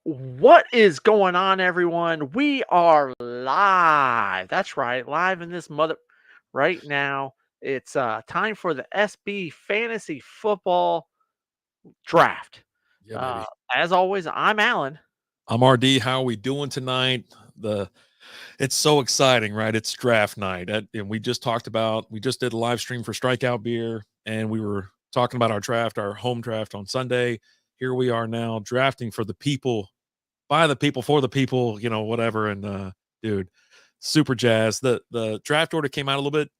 What is going on, everyone? We are live. That's right, live in this mother right now. It's time for the SB Fantasy Football Draft. Yeah, Uh, baby. as always, I'm Alan. I'm RD. How are we doing tonight? It's so exciting, right? It's draft night, and we just did a live stream for Strikeout Beer, and we were talking about our draft, our home draft on Sunday. Here we are now drafting for the people, by the people, for the people, whatever. And dude, super jazz. The draft order came out a little bit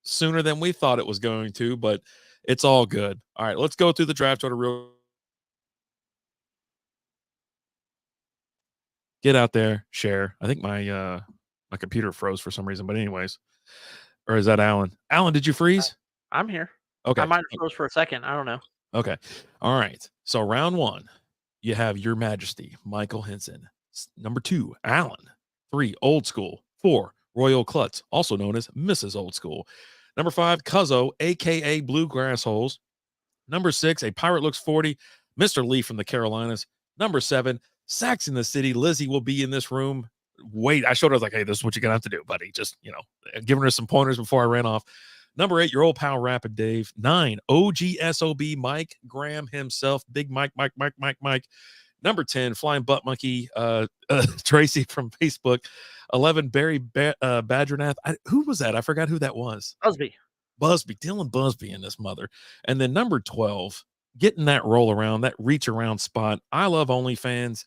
sooner than we thought it was going to, but it's all good. All right, let's go through the draft order real. Get out there, share. I think my computer froze for some reason, but anyways, or is that Alan? Alan, did you freeze? I'm here. I Okay, might have froze for a second. I don't know. okay, all right. So round one, you have Your Majesty, Michael Henson. Number two, Alan. Three, Old School. Four, Royal Klutz, also known as Mrs. Old School. Number five, Cuzzo, aka Bluegrass Holes. Number six, A Pirate Looks 40, Mr. Lee from the Carolinas. Number seven, Sax in the City. Lizzie will be in this room. Wait, I showed her, I was like, hey, this is what you're going to have to do, buddy. Just, giving her some pointers before I ran off. Number eight, your old pal, Rapid Dave. Nine, OGSOB, Mike Graham himself. Big Mike. Number 10, Flying Butt Monkey, Tracy from Facebook. 11, Barry Badgernath. Who was that? I forgot who that was. Dylan Busby in this mother. And then number 12, getting that roll around, that reach around spot. I love OnlyFans.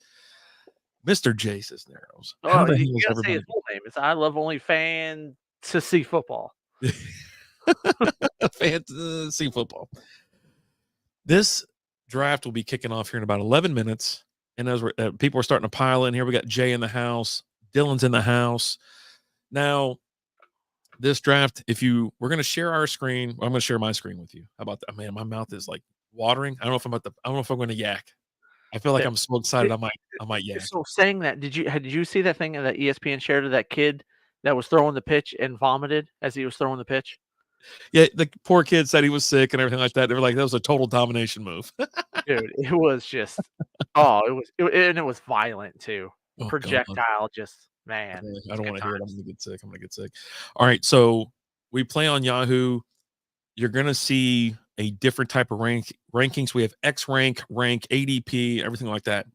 Mr. J Cisneros. How the You hell is gotta say everybody? his full name. It's I love OnlyFans to see football. Fantasy football. This draft will be kicking off here in about 11 minutes. And as people are starting to pile in here, we got Jay in the house, Dylan's in the house. Now, this draft, we're going to share our screen. I'm going to share my screen with you. How about that? Man, my mouth is like watering. I don't know if I'm going to yak. I feel like I'm so excited. I might yak. So saying that, did you see that thing that ESPN shared of that kid that was throwing the pitch and vomited as he was throwing the pitch? Yeah, the poor kid said he was sick and everything like that. They were like, that was a total domination move. Dude, it was just and it was violent too. Oh, God. Projectile, just man. I don't want to hear it. I'm going to get sick. All right, so we play on Yahoo. You're going to see a different type of rankings. We have X rank, ADP, everything like that.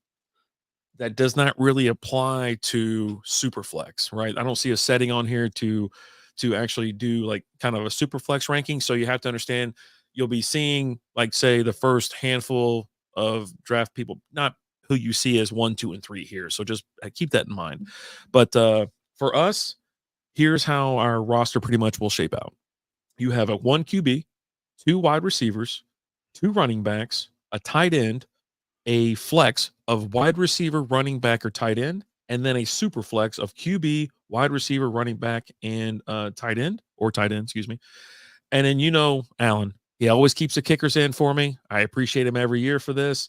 That does not really apply to Superflex, right? I don't see a setting on here to actually do like kind of a Superflex ranking. So you have to understand you'll be seeing, like, say, the first handful of draft people, not who you see as 1, 2, and 3 here. So just keep that in mind. But for us, here's how our roster pretty much will shape out. You have a 1 QB, 2 wide receivers, 2 running backs, a tight end, a flex of wide receiver, running back, or tight end, and then a super flex of QB, wide receiver, running back, and tight end, excuse me. And then, Alan, he always keeps the kickers in for me. I appreciate him every year for this.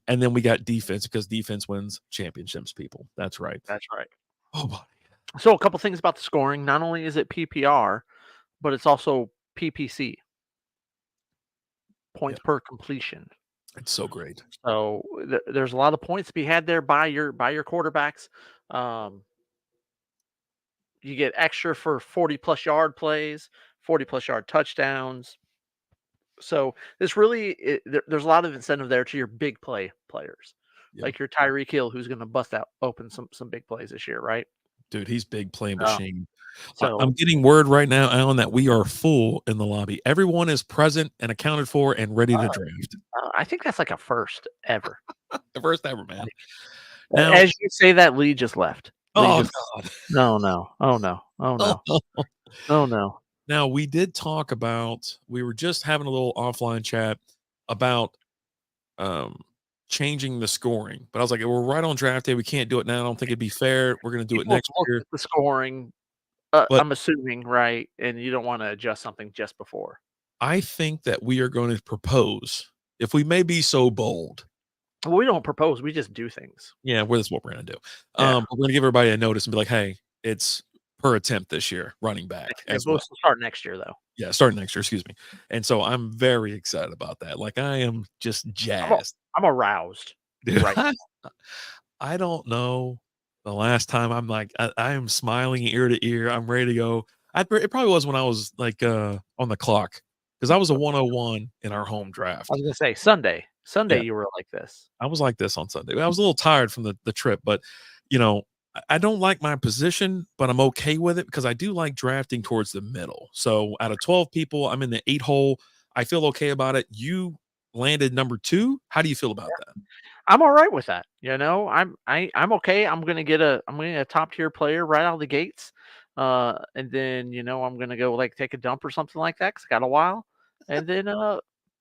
And then we got defense, because defense wins championships, people. That's right. That's right. Oh, buddy. So a couple things about the scoring. Not only is it PPR, but it's also PPC. Points per completion. It's so great. So there's a lot of points to be had there by your quarterbacks. You get extra for 40-plus yard plays, 40-plus yard touchdowns. So this really there's a lot of incentive there to your big players, like your Tyreek Hill, who's going to bust out open some big plays this year, right? Dude, he's big play machine. So I'm getting word right now, Alan, that we are full in the lobby. Everyone is present and accounted for and ready to draft. I think that's like a first ever. The first ever, man. Now, as you say that, Lee just left. God. No. Oh, no. Oh, no. Now, we did talk about, we were just having a little offline chat about changing the scoring. But I was like, we're right on draft day. We can't do it now. I don't think it'd be fair. We're going to do it next year. The scoring, I'm assuming, right? And you don't want to adjust something just before. I think that we are going to propose, if we may be so bold. Well, we don't propose. We just do things. Yeah, that's what we're going to do. Yeah. We're going to give everybody a notice and be like, hey, it's per attempt this year, running back. We'll start next year, though. Yeah, starting next year, excuse me. And so I'm very excited about that. Like, I am just jazzed. I'm aroused. Dude, right. I don't know the last time I'm like, I am smiling ear to ear. I'm ready to go. It probably was when I was like on the clock because I was a 101 in our home I draft. was gonna say Sunday. Sunday Yeah, you were like this. I was like this on Sunday. I was a little tired from the trip, but you know, I don't like my position, but I'm okay with it because I do like drafting towards the middle. So out of 12 people, I'm in the 8 hole. I feel okay about it. You landed number 2. How do you feel about that? I'm all right with that. You know, I'm okay. I'm gonna get a top tier player right out of the gates. And then, I'm gonna go like take a dump or something like that because I got a while. And then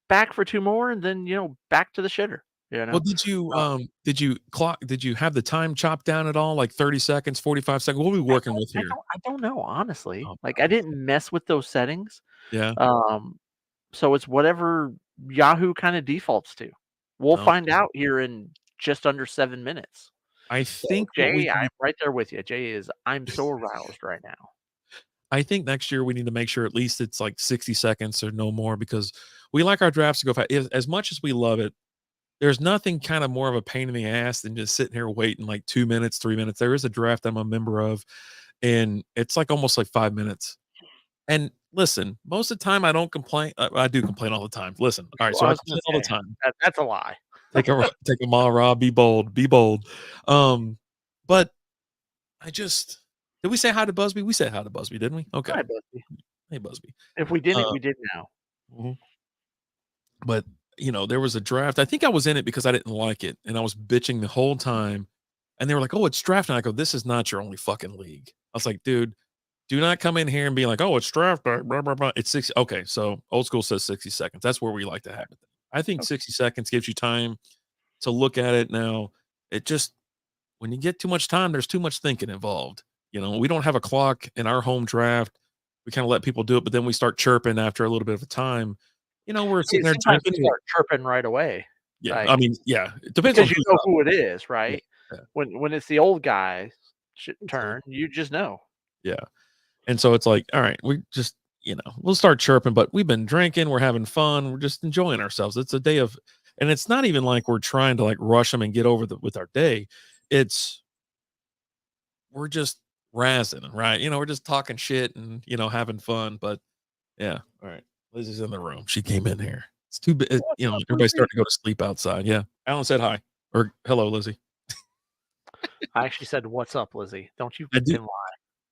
back for two more and then, back to the shitter, you Well, know. Uh, did you have the time chopped down at all, like 30 seconds, 45 seconds? What are we I working don't with I here? don't I don't know, honestly. Oh, Like I God. didn't mess with those settings. Yeah. Um, so it's whatever Yahoo kind of defaults to. We'll Oh, find out here in just under 7 minutes. I So think what we Jay, need I'm right there with you. Jay is I'm so aroused right now. I think next year we need to make sure at least it's like 60 seconds or no more because we like our drafts to go fast. As much as we love it, there's nothing kind of more of a pain in the ass than just sitting here waiting like 2 minutes, 3 minutes. There is a draft I'm a member of, and it's like almost like 5 minutes. And listen, most of the time I don't complain. I do complain all the time. Listen, all right, Well, so I I was gonna complain all the say time. that's a lie. Take a mile, Rob. Be bold. Be bold. Um, but I just did we say hi to Busby? We said hi to Busby, didn't we? Okay. Hi, Busby. Hey, Busby. If we didn't, Uh, we did now. mhm. But there was a draft. I think I was in it because I didn't like it, and I was bitching the whole time. And they were like, "Oh, it's draft night." I go, "This is not your only fucking league." I was like, "Dude, do not come in here and be like, oh, it's draft night, blah, blah, blah. It's 60. Okay, so old school says 60 seconds. That's where we like to have it. I think Okay. 60 seconds gives you time to look at it now. It just when you get too much time, there's too much thinking involved. We don't have a clock in our home draft. We kind of let people do it, but then we start chirping after a little bit of a time. We're Yeah, sitting there sometimes we drinking. start chirping right away, Yeah, I like mean, yeah, it depends on because you who's know up. who it is, Yeah, right? yeah, When it's the old guy's yeah, turn, you just know. yeah. And so it's like, all right, we just, we'll start chirping, but we've been drinking, we're having fun, we're just enjoying ourselves. It's a day of, and it's not even like we're trying to like rush them and get over with our day. It's, we're just razzing, right? We're just talking shit and, having fun. But yeah, all right. Lizzie's in the room. She came in here. It's too bad, What's up, everybody's Lizzie? starting to go to sleep outside. Yeah. Alan said hi or hello, Lizzie. I actually said, "What's up, Lizzie?" Don't you I do. fucking lie.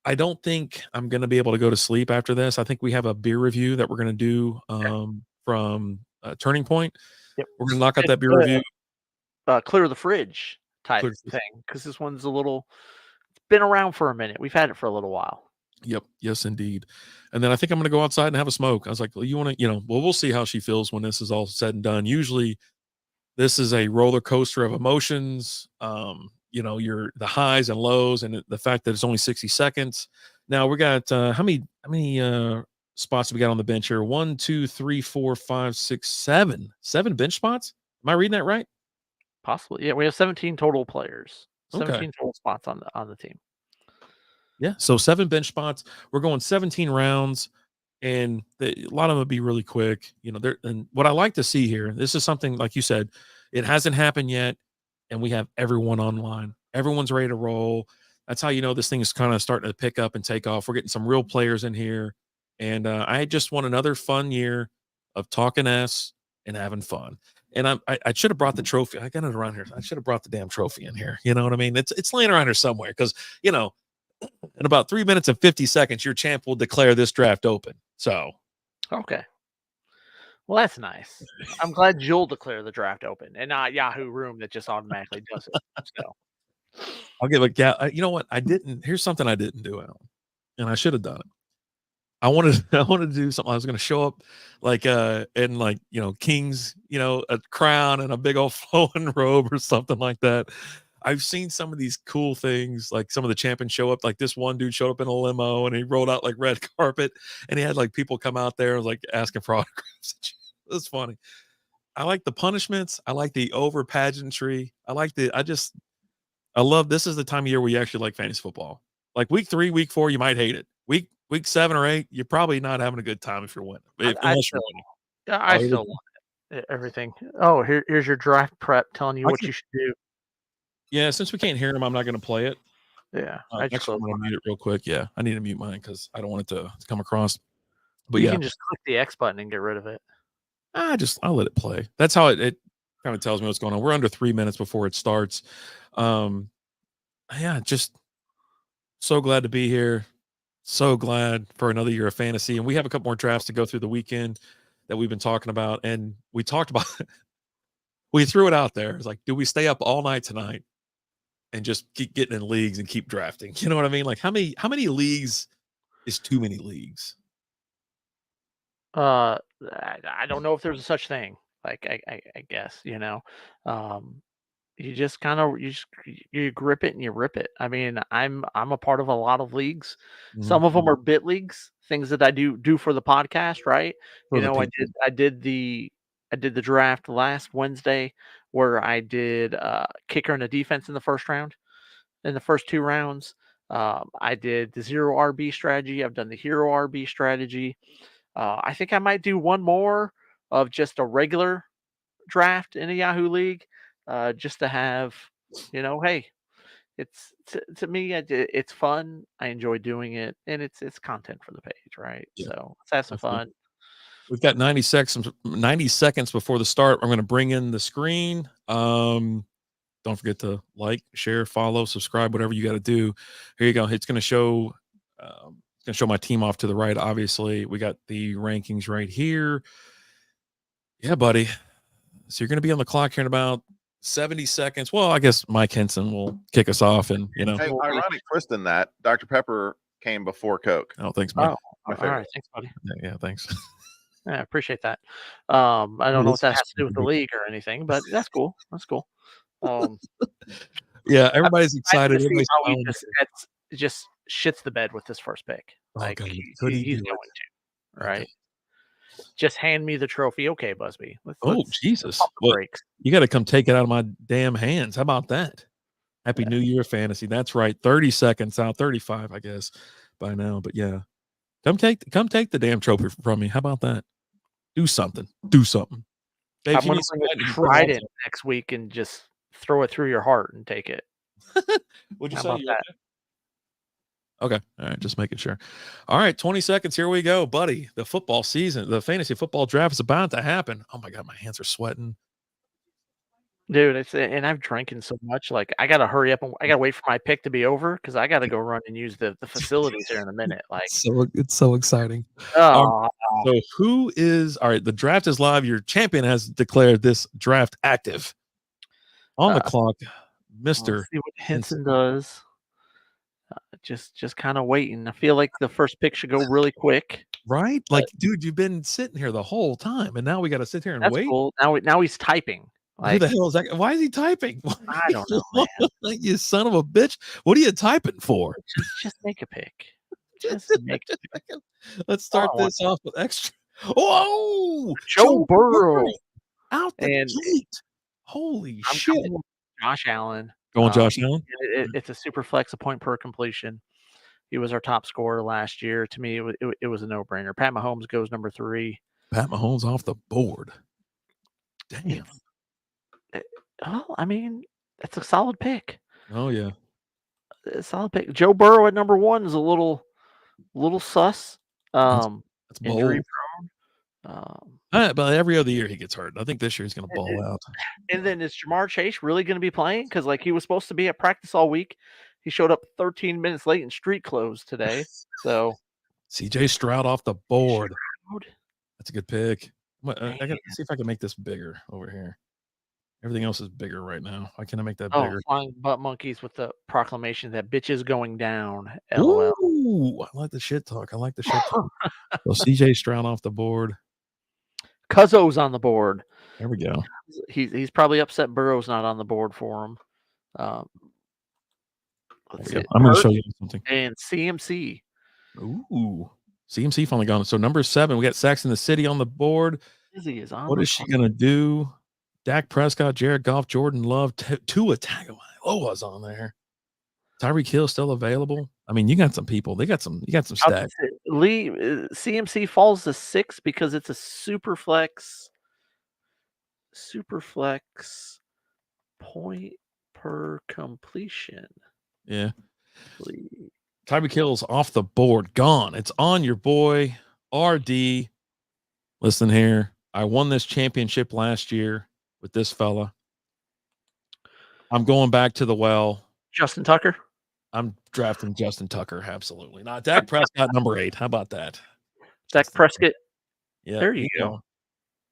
I don't think I'm gonna be able to go to sleep after this. I think we have a beer review that we're gonna do, Okay. from, Turning Point. Yep. We're gonna knock out And that beer review. clear the fridge type Clear thing because this one's a little. It's been around for a minute. We've had it for a little while. Yep. Yes, indeed. And then I think I'm gonna go outside and have a smoke. I was like, "Well, you wanna" well, we'll see how she feels when this is all said and done. Usually, this is a roller coaster of emotions. Your the highs and lows, and the fact that it's only 60 seconds. Now we got how many spots do we got on the bench here? One, two, three, four, five, six, seven. Seven bench spots. Am I reading that right? Possibly, yeah. We have 17 total players, Okay. 17 total spots on the team. Yeah. So seven bench spots. We're going 17 rounds, and a lot of them would be really quick. There. And what I like to see here, this is something like you said, it hasn't happened yet, and we have everyone online. Everyone's ready to roll. That's how this thing is kind of starting to pick up and take off. We're getting some real players in here, and I just want another fun year of talking s and having fun. And I should have brought the trophy. I got it around here. I should have brought the damn trophy in here. You know what I mean? It's laying around here somewhere because you know in about 3 minutes and 50 seconds, your champ will declare this draft open. So Okay. Well, that's nice. I'm glad you'll declare the draft open and not Yahoo Room that just automatically does it. So, I'll give a you know what? I didn't. Here's something I didn't do, Alan, and I should have done it. I wanted to do something. I was going to show up like in like kings, a crown and a big old flowing robe or something like that. I've seen some of these cool things, like some of the champions show up. Like this one dude showed up in a limo and he rolled out like red carpet, and he had like people come out there like asking for autographs. It was funny. I like the punishments. I like the over pageantry. I love this is the time of year where you actually like fantasy football. Like week 3, week 4, you might hate it. Week 7 or 8, you're probably not having a good time if you're winning. I Unless you're still winning. I Oh, here we still go. want everything. Oh, here's your draft prep telling you I what can you should do. Yeah, since we can't hear him, I'm not gonna play it. Yeah, I just Actually, closed I'm gonna mine. mute it real quick. Yeah, I need to mute mine because I don't want it to come across. But You yeah, can just click the X button and get rid of it. I'll let it play. That's how it kind of tells me what's going on. We're under 3 minutes before it starts. Um, yeah, just so glad to be here. So glad for another year of fantasy. And we have a couple more drafts to go through the weekend that we've been talking about. And we talked about we threw it out there. It's like, do we stay up all night tonight and just keep getting in leagues and keep drafting? You know what I mean? Like how many leagues is too many leagues? I don't know if there's a such thing. Like I guess, um, you just kind of you grip it and you rip it. I mean, I'm a part of a lot of leagues. Mhm. Some of them are bit leagues, things that I do for the podcast, right? For the people. I did the draft last Wednesday where I did kicker and a defense in the first round, in the first two rounds. I did the zero RB strategy. I've done the hero RB strategy. I think I might do one more of just a regular draft in a Yahoo league, just to have, hey, it's to me, it's fun. I enjoy doing it, and it's content for the page, right? Yeah, So let's have some definitely. fun. We've got 90 seconds before the start. I'm going to bring in the screen. Don't forget to like, share, follow, subscribe, whatever you got to do. Here you go. It's going to show. It's going to show my team off to the right. Obviously, we got the rankings right here. Yeah, buddy. So you're going to be on the clock here in about 70 seconds. Well, I guess Mike Henson will kick us off, and Hey, ironic twist in that Dr. Pepper came before Coke. Oh, thanks, Oh, man. My all favorite. right, thanks, buddy. Yeah, thanks. Yeah, I appreciate that. I don't know what This that is has to do with the league or anything, but that's cool. That's cool. Um, Yeah, I'm everybody's excited excited. to see Everybody's how he smiling. just shits the bed with this first pick. Oh, Like God, could he he's do going to, it? Okay. right? Just hand me the trophy, okay, Busby. Oh, Let's Jesus. pump the Well, brakes. you got to come take it out of my damn hands. How about that? Happy Yeah. New Year, fantasy. That's right. 30 seconds out, 35, I guess, by now. But yeah, come take the damn trophy from me. How about that? Do something. Do something. Babe, if I'm you gonna need some bring a light, you can put it trident also. next week and just throw it through your heart and take it. What'd you How say? about You that? okay? Okay. All right. Just making sure. All right. 20 seconds. Here we go, buddy. The football season, the fantasy football draft is about to happen. Oh my God. My hands are sweating. Dude, and I've drinking so much, like, I gotta hurry up and I gotta wait for my pick to be over because I gotta go run and use the facilities here in a minute, like, It's so exciting. Um, oh, so who is all right? The draft is live. Your champion has declared this draft active. On the uh, clock, let's Mr. see what Henson. Henson does. Just kinda waiting. I feel like the first pick should go really quick, Right? but Like, dude, you've been sitting here the whole time, and now we got to sit here and that's wait. cool. Now he's typing, Who the like, hell is that? Why is he typing? I don't know, man. You son of a bitch! What are you typing for? Just make a pick. Just make a pick. Let's All start I want this off with extra. Whoa, Joe Joe Burrow, Burrow out the and gate! Holy I'm shit! going with Josh Allen. Going Josh Allen. It's a super flex, a point per completion. He was our top scorer last year. To me, it was a no-brainer. Pat Mahomes goes number 3. Pat Mahomes off the board. Damn. It's well, I mean, that's a solid pick. Oh yeah. A solid pick. Joe Burrow at number 1 is a little sus. That's Um, that's injury bold. prone. But every other year he gets hurt. I think this year he's going to ball out. And then is Jamar Chase really going to be playing? Because like he was supposed to be at practice all week. He showed up 13 minutes late in street clothes today. So CJ Stroud off the board. Stroud, That's a good pick. man. I got to see if I can make this bigger over here. Everything else is bigger right now. Why can't I make that Oh, bigger? flying butt monkeys with the proclamation that bitch is going down. LOL. Ooh, I like the shit talk. I like the shit talk. So CJ Stroud off the board. Cuzzo's on the board. There we go. He's probably upset Burrow's not on the board for him. Um, let's see. I'm going to Hurt show you something. and CMC. Ooh, CMC finally gone. So number 7, we got Saxon the City on the board. Izzy is on What the is she clock. going to do? Dak Prescott, Jared Goff, Jordan Love, Tua Tagovailoa's on there. Tyreek Hill still available. I mean, you got some people. You got some I was gonna stacks. say, Lee CMC falls to 6 because it's a super flex point per completion. Yeah. Please. Tyreek Hill's off the board, gone. It's on your boy RD. Listen here, I won this championship last year with this fella. I'm going back to the well. Justin Tucker. I'm drafting Justin Tucker. Absolutely not. Dak Prescott, number 8. How about that? Dak Prescott. Yeah, There you go.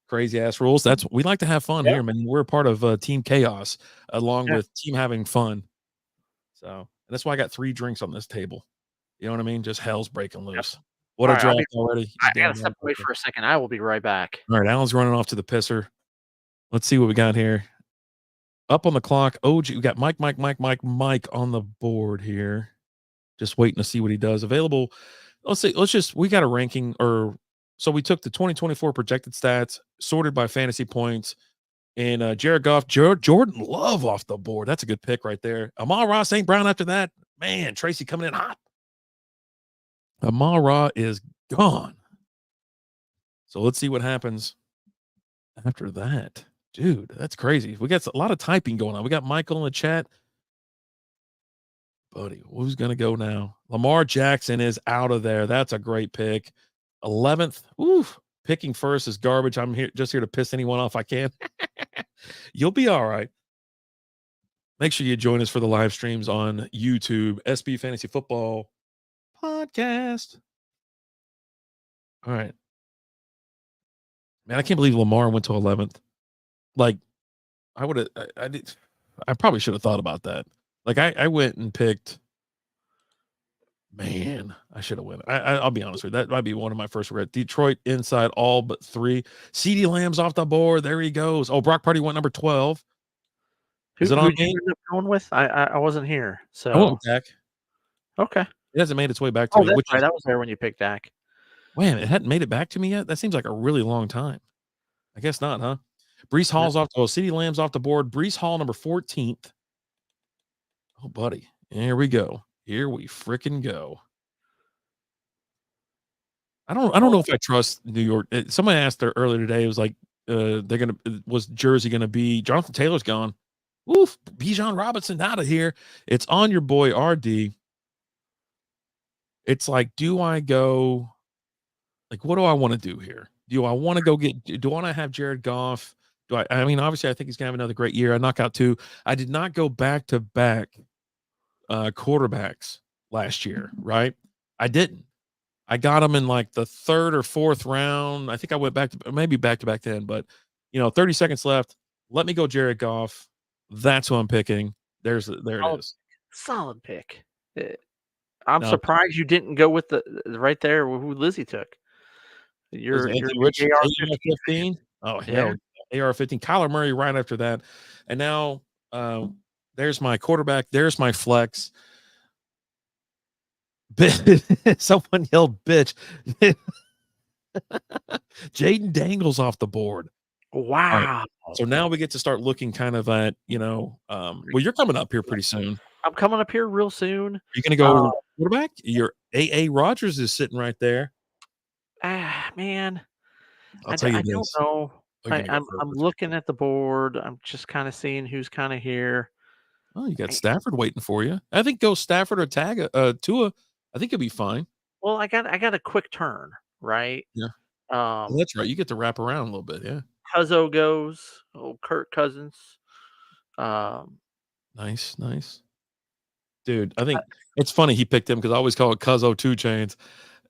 Crazy ass rules. That's we like to have fun here, man. We're part of Team Chaos, along with Team having fun. So that's why I got 3 drinks on this table. You know what I mean? Just hell's breaking loose. What a draft already. I gotta step away for a second. I will be right back. All right, Alan's running off to the pisser. Let's see what we got here. Up on the clock, OG. We got Mike on the board here. Just waiting to see what he does. Available. We got a ranking, so we took the 2024 projected stats, sorted by fantasy points, and Jared Goff, Jordan Love off the board. That's a good pick right there. Amon-Ra St. Brown after that. Man, Tracy coming in hot. Amon-Ra is gone. So let's see what happens after that. Dude, that's crazy. We got a lot of typing going on. We got Michael in the chat. Buddy, who's going to go now? Lamar Jackson is out of there. That's a great pick. 11th. Oof. Picking first is garbage. I'm here to piss anyone off I can. You'll be all right. Make sure you join us for the live streams on YouTube, SB Fantasy Football Podcast. All right. Man, I can't believe Lamar went to 11th. Like, I probably should have thought about that. Like, I went and picked, man, I should have went. I'll be honest with you. That might be one of my first regrets. Detroit inside all but 3. CeeDee Lamb's off the board. There he goes. Oh, Brock Purdy went number 12. Is it on me? Who did you end up going with? I wasn't here. So I went with Dak. Okay. It hasn't made its way back to me. That's right. That was there when you picked Dak. Man, it hadn't made it back to me yet? That seems like a really long time. I guess not, huh? Breece Hall's off. CeeDee Lamb's off the board. Breece Hall, number 14th. Oh, buddy. Here we go. Here we freaking go. I don't know if I trust New York. Somebody asked there earlier today. It was like, was Jersey gonna be? Jonathan Taylor's gone. Oof, Bijan Robinson out of here. It's on your boy RD. It's like, do I go? Like, what do I want to do here? Do I want to go do I want to have Jared Goff? I mean, obviously, I think he's gonna have another great year. I knock out 2. I did not go back to back quarterbacks last year, right? I didn't. I got him in like the 3rd or 4th round. I think I went back to back then, but 30 seconds left. Let me go Jared Goff. That's who I'm picking. There it is. Solid pick. I'm surprised you didn't go with the right there who Lizzie took. Your AR-15. Oh hell, AR-15. Kyler Murray right after that, and now there's my quarterback. There's my flex. Someone yelled bitch. Jaden Dangle's off the board. Wow. Right. So now we get to start looking kind of at, well, you're coming up here pretty soon. I'm coming up here real soon. Are you going to go quarterback? Your A.A. Rodgers is sitting right there. Man. I'll tell you I don't know. I'm looking at the board. I'm just kind of seeing who's kind of here. Oh, you got Stafford waiting for you. I think go Stafford or Tua. I think it'll be fine. Well, I got a quick turn, right? Yeah. Well, that's right. You get to wrap around a little bit, yeah. Cuzzo goes. Oh, Kirk Cousins. Nice. Dude, I think it's funny he picked him because I always call it Cuzzo 2 Chains.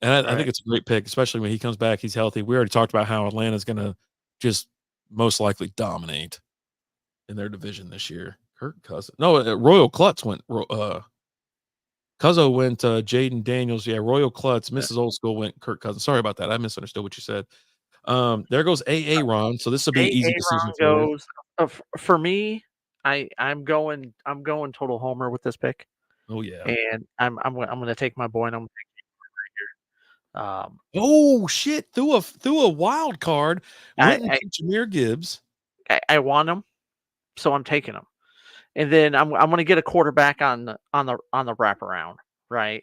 And I think it's a great pick, especially when he comes back. He's healthy. We already talked about how Atlanta's going to just most likely dominate in their division this year. Kirk Cousins. No, Royal Klutz went. Cuzzo went Jaden Daniels. Yeah, Royal Klutz. Mrs. Old School went Kirk Cousins. Sorry about that. I misunderstood what you said. There goes A.A. Ron. So this will be an easy decision for me. I'm going total homer with this pick. Oh yeah. And I'm going to take my boy and I'm going to take him right here. Oh shit! Threw a wild card. Went and Jahmyr Gibbs. I want him, so I'm taking him. And then I'm going to get a quarterback on the wraparound, right?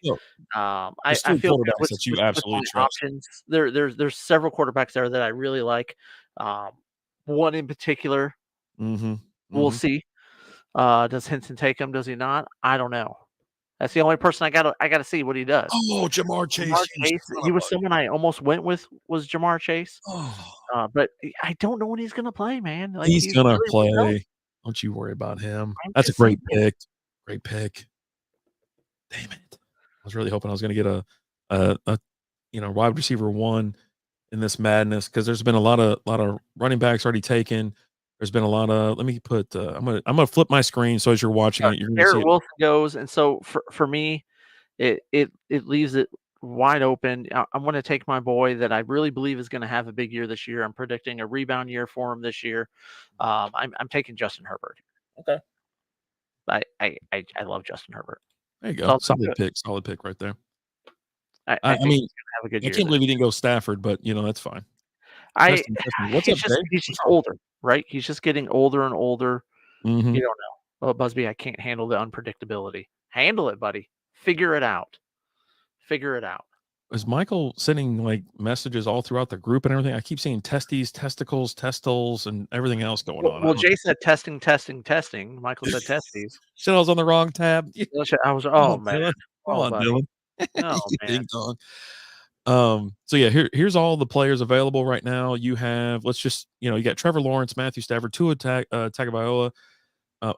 I feel quarterbacks that you absolutely trust. Options. There's several quarterbacks there that I really like. One in particular, we'll see. Does Henson take him? Does he not? I don't know. That's the only person I gotta see what he does. Oh, Jamar Jamar Chase, you Chase, son he of was a. someone I almost went with, was Jamar Chase. Oh, But I don't know when he's gonna play, man. Like, he's he's gonna really, really young. play. Don't you worry about him. I'm That's a just saying. great pick. Great pick. Damn it! I was really hoping I was gonna get a wide receiver one in this madness because there's been a lot of running backs already taken. There's been a lot of. Let me put. I'm gonna flip my screen so as you're watching it, you're gonna see Garrett it. Wilson goes, and so for me, it leaves it wide open. I'm gonna take my boy that I really believe is gonna have a big year this year. I'm predicting a rebound year for him this year. I'm taking Justin Herbert. Okay. I love Justin Herbert. There you So go. I'll take Solid it. pick. Solid pick right there. I I think mean, he's gonna have a good I year can't this believe he year. didn't go Stafford, but that's fine. I Testing. What's up, Dave? he's What's just up? older, right? He's just getting older and older. Mm-hmm. You don't know. Well, Busby, I can't handle the unpredictability. Handle it, buddy. Figure it out. Figure it out. Is Michael sending like messages all throughout the group and everything? I keep seeing testes, testicles, testals, and everything else going on. Well, Jay said testing, testing, testing. Michael said testes. Shit, I was on the wrong tab. I was, Come oh on, man, Dylan. Come oh on, buddy, Dylan. oh You man. ding dong. So yeah, here's all the players available right now. You have, let's just, you got Trevor Lawrence, Matthew Stafford, Tua Tagovailoa,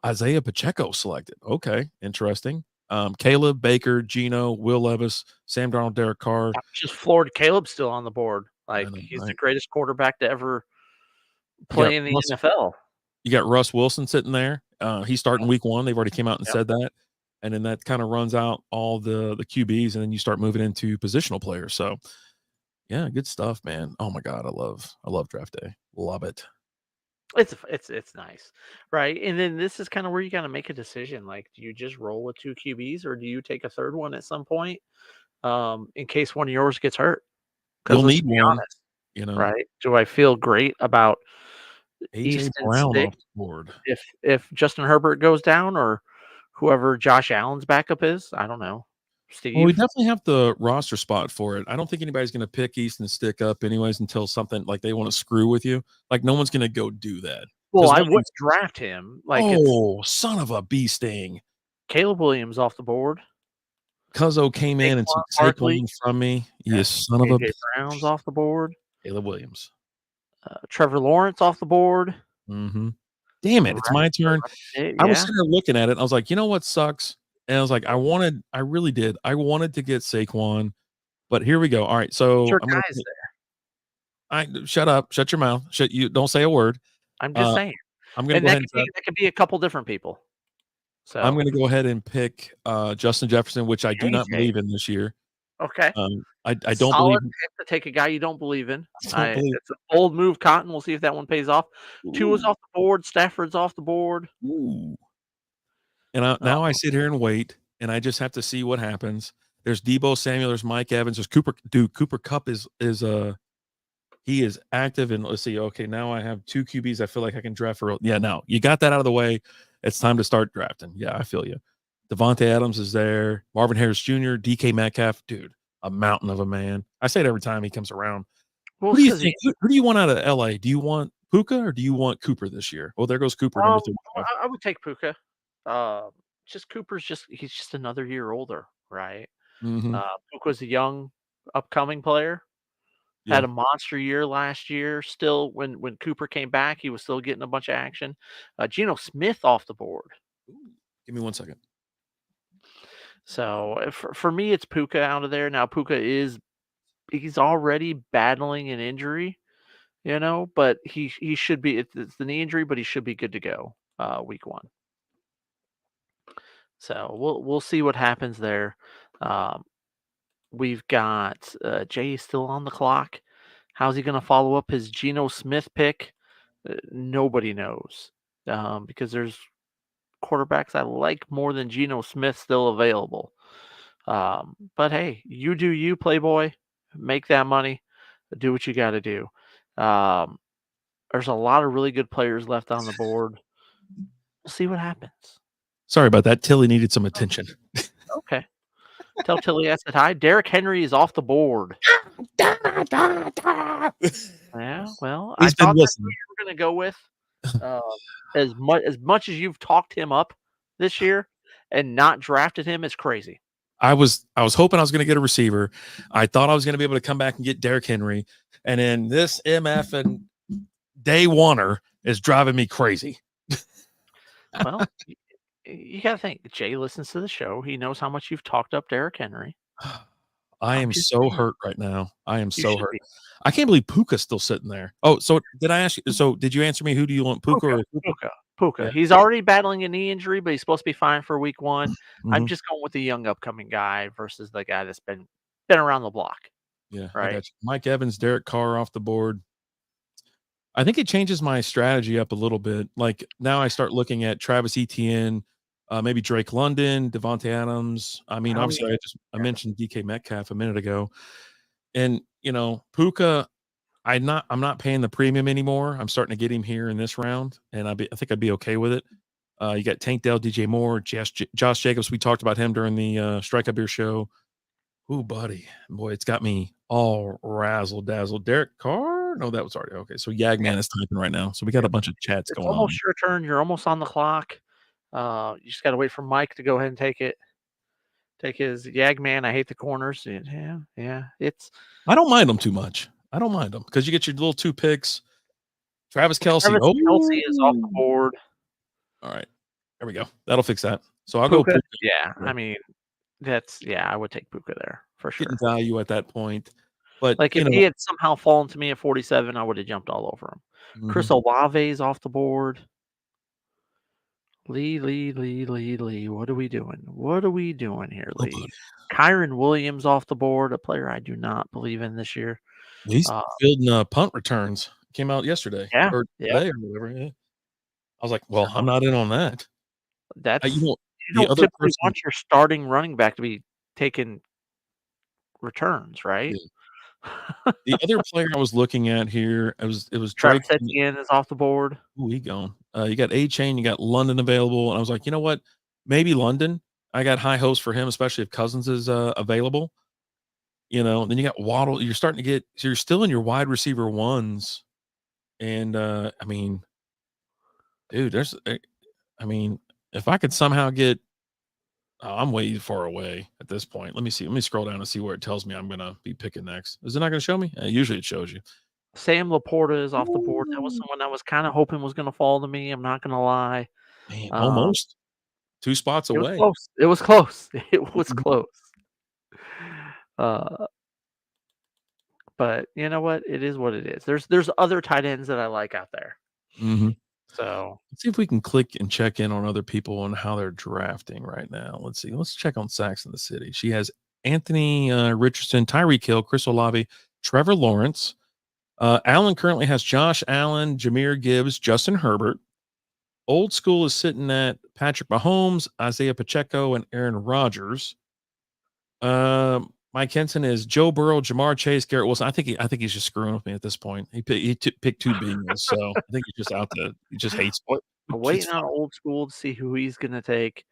Isaiah Pacheco selected. Okay, interesting. Caleb, Baker, Geno, Will Levis, Sam Darnold, Derek Carr. I'm just floored. Caleb's still on the board. Like, know, he's the right? greatest quarterback to ever You got play in the NFL. You got Russ Wilson sitting there. He's starting week 1. They've already came out and Yep. said that. And then that kind of runs out all the QBs, and then you start moving into positional players. So yeah, good stuff, man. Oh my God, I love draft day. Love it. It's nice, right? And then this is kind of where you got to make a decision. Like, do you just roll with 2 QBs, or do you take a third one at some point, in case one of yours gets hurt? Because You'll let's need be one, honest, right? Do I feel great about AJ Easton Brown Stick off the board. if Justin Herbert goes down, or whoever Josh Allen's backup is? I don't know. Well, we Steve? definitely have the roster spot for it. I don't think anybody's going to pick Easton Stick up anyways until something like they want to screw with you. Like no one's going to go do that. Well, I No wouldn't draft him. Like, it's son of a bee sting. Caleb Williams off the board. Cuzzo came in and took Barkley. Saquon from me. You son of a AJ Brown's off the board. Caleb Williams. Trevor Lawrence off the board. Mm-hmm. Damn it, it's my turn. Yeah. I was sitting there looking at it. And I was like, you know what sucks? And I was like, I really did. I wanted to get Saquon, but here we go. All right, so Your I'm gonna guys there. shut up, shut your mouth, you don't say a word. I'm just saying. I'm gonna And go ahead and that could be a couple different people. So I'm gonna go ahead and pick Justin Jefferson, which I do not believe in this year. Okay. I don't believe pick to take a guy you don't believe in. It's an old move, Cotton. We'll see if that one pays off. Tua's off the board. Stafford's off the board. Ooh. And now I sit here and wait, and I just have to see what happens. There's Debo Samuel, there's Mike Evans, there's Cooper. Dude, Cooper Kupp is he is active. And let's see. Okay, now I have 2 QBs. I feel like I can draft for. Yeah, now you got that out of the way. It's time to start drafting. Yeah, I feel you. Devontae Adams is there. Marvin Harris Jr., DK Metcalf, dude, a mountain of a man. I say it every time he comes around. Well, Who do you think? Who do you want out of LA? Do you want Puka or do you want Cooper this year? Oh, there goes Cooper, number 35. I would take Puka. He's just another year older, right? Mm-hmm. Puka's a young, upcoming player. Yeah. Had a monster year last year. Still, when Cooper came back, he was still getting a bunch of action. Geno Smith off the board. Give me 1 second. So for me, it's Puka out of there. Now Puka he's already battling an injury, but he should be. It's the knee injury, but he should be good to go week 1. So we'll see what happens there. We've got Jay still on the clock. How's he going to follow up his Geno Smith pick? Nobody knows, because there's quarterbacks I like more than Geno Smith still available. But hey, you do you, Playboy. Make that money. Do what you got to do. There's a lot of really good players left on the board. We'll see what happens. Sorry about that. Tilly needed some attention. Okay. Tell Tilly I said hi. Derrick Henry is off the board. Yeah, well, He's been listening. That's who you were going to go with. Uh, as much as you've talked him up this year and not drafted him is crazy. I was hoping I was going to get a receiver. I thought I was going to be able to come back and get Derrick Henry, and then this MF and Day Oneer is driving me crazy. Well, you got to think. Jay listens to the show. He knows how much you've talked up Derrick Henry. I I'm am just so saying. hurt right now. I am You so should hurt. be. I can't believe Puka's still sitting there. Oh, so did I ask you? So did you answer me? Who do you want, Puka Puka, or Cooper? Puka. Yeah. He's already battling a knee injury, but he's supposed to be fine for week 1. I'm Mhm. just going with the young upcoming guy versus the guy that's been around the block, Yeah, I right? got you. Mike Evans, Derek Carr off the board. I think it changes my strategy up a little bit. Like now I start looking at Travis Etienne, maybe Drake London, Devontae Adams. I mean, How many obviously I mentioned DK Metcalf a minute ago. And Puka, I'm not paying the premium anymore. I'm starting to get him here in this round, and I think I'd be okay with it. You got Tank Dell, DJ Moore, Josh Jacobs. We talked about him during the Strike Up Beer show. Ooh, buddy, boy, it's got me all razzle dazzle. Derek Carr? No, that was already okay. So Yagman is typing right now. So we got a bunch of chats It's going on. almost your turn. You're almost on the clock. You just got to wait for Mike to go ahead and take it. Take his Yagman. I hate the corners. Yeah. I don't mind them too much. I don't mind them because you get your little 2 picks. Travis Kelce. Travis Kelce is off the Oh, board. all right. There we go. That'll fix that. So I'll go Puka. Puka. Yeah. I mean, I would take Puka there for Getting sure. value at that point. But Like if he had somehow fallen to me at 47, I would have jumped all over him. Chris mhm. Olave's off the board. Lee. What are we doing? What are we doing here, Oh, Lee? buddy. Kyron Williams off the board, a player I do not believe in this year. He's Uh, fielding punt returns. Came out yesterday yeah, or yeah. today or whatever. Yeah. I was like, well, I'm So not in on that. that's you The don't other typically person, want your starting running back to be taking returns, right? yeah, the other player I was looking at here, it was Drake. Travis Etienne is off the board. Ooh, he gone. You got A Chain, you got London available, and I was like, you know what? Maybe London. I got high hopes for him, especially if Cousins is available. Then you got Waddle. You're starting to get so you're still in your wide receiver ones, and I mean, dude, I mean, if I could somehow get, I'm way far away at this point. Let me see. Let me scroll down and see where it tells me I'm gonna be picking next. Is it not gonna show me? Usually it shows you. Sam Laporta is off the board. That was Ooh. someone I was kind of hoping was going to fall to me. I'm not going to lie. Man, Um, almost 2 spots it was away. close. It was close. It was Mhm. close. Uh, but you know what? It is what it is. There's other tight ends that I like out there. Mhm. So Let's see if we can click and check in on other people and how they're drafting right now. Let's see. Let's check on Sacks in the City. She has Anthony Richardson, Tyreek Hill, Chris Olave, Trevor Lawrence. Allen currently has Josh Allen, Jameer Gibbs, Justin Herbert. Old school is sitting at Patrick Mahomes, Isaiah Pacheco, and Aaron Rodgers. Mike Henson is Joe Burrow, Jamar Chase, Garrett Wilson. I think he's just screwing with me at this point. Picked 2 Bengals, so I think he's just out to he just hates me. It's waiting fine. on old school to see who he's going to take.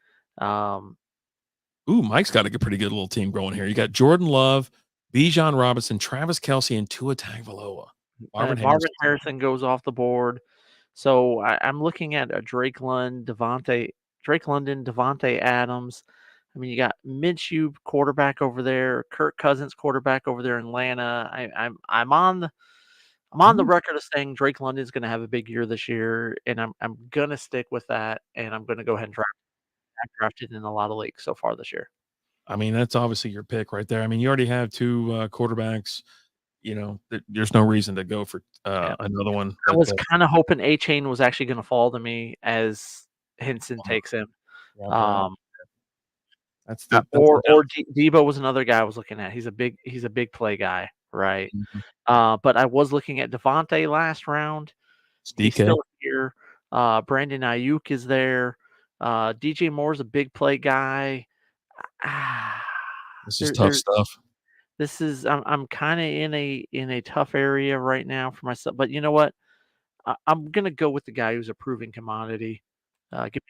Ooh, Mike's got a pretty good little team growing here. You got Jordan Love, Bijan Robinson, Travis Kelce, and Tua Tagovailoa. Marvin Marvin Harrison. Harrison goes off the board. So I'm looking at a Drake London, Devontae Adams. I mean, you got Minshew quarterback over there, Kirk Cousins quarterback over there in Atlanta. I'm on the Ooh, record of saying Drake London's going to have a big year this year, and I'm gonna stick with that, and I'm gonna go ahead and draft. I've drafted in a lot of leagues so far this year. I mean, that's obviously your pick right there. I mean, you already have 2 quarterbacks. There's no reason to go for Yeah. another one. I was kind of hoping A Chain was actually going to fall to me as Henson Uh, takes him. yeah, right. Um, That's the or Debo was another guy I was looking at. He's a big play guy, right? downside. But I was looking at Devontae last round. It's He's DK. still here. Brandon Ayuk is there. DJ Moore's a big play guy. Ah, This is there, tough there. stuff. This is I'm kind of in a tough area right now for myself. But you know what? I'm gonna go with the guy who's a proven commodity. Give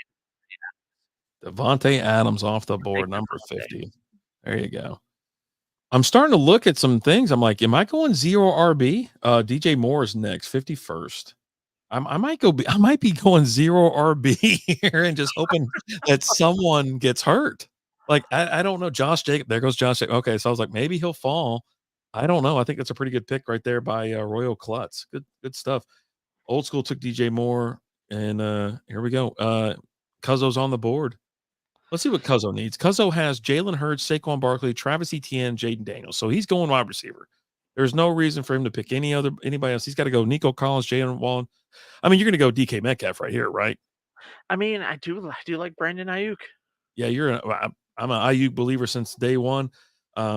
Devontae Adams off the me take board, number Devontae. 50. There you go. I'm starting to look at some things. I'm like, am I going 0 RB? DJ Moore is next, 51st. I might be going 0 RB here and just hoping that someone gets hurt. Like, I don't know. Josh Jacob, there goes Josh Jacob. Okay, so I was like, maybe he'll fall. I don't know. I think that's a pretty good pick right there by Royal Klutz. Good stuff. Old school took DJ Moore, and here we go. Cuzzo's on the board. Let's see what Cuzzo needs. Cuzzo has Jalen Hurts, Saquon Barkley, Travis Etienne, Jaden Daniels. So he's going wide receiver. There's no reason for him to pick anybody else. He's got to go Nico Collins, Jalen Wallen. I mean, you're going to go DK Metcalf right here, right? I mean, I do like Brandon Ayuk. Yeah, I'm an Ayuk believer since day one.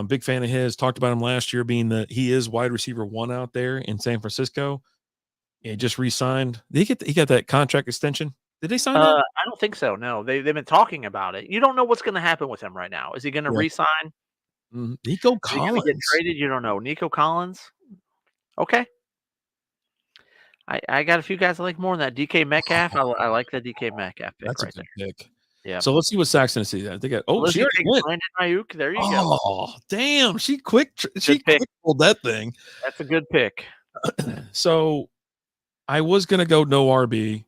Big fan of his. Talked about him last year being he is wide receiver 1 out there in San Francisco. He just re-signed. He got that contract extension. Did they sign that? I don't think so. No, they've been talking about it. You don't know what's going to happen with him right now. Is he going to re-sign? Nico Collins. Is he going to get traded? You don't know. Nico Collins. Okay. I got a few guys I like more than that. DK Metcalf. I like the DK Metcalf pick. That's right a good there. Pick. Yeah. So let's see what Saxon sees. They got. Oh, she already went. Brandon Ayuk. There you go. Oh, damn! She quick pulled that thing. That's a good pick. So, I was gonna go no RB.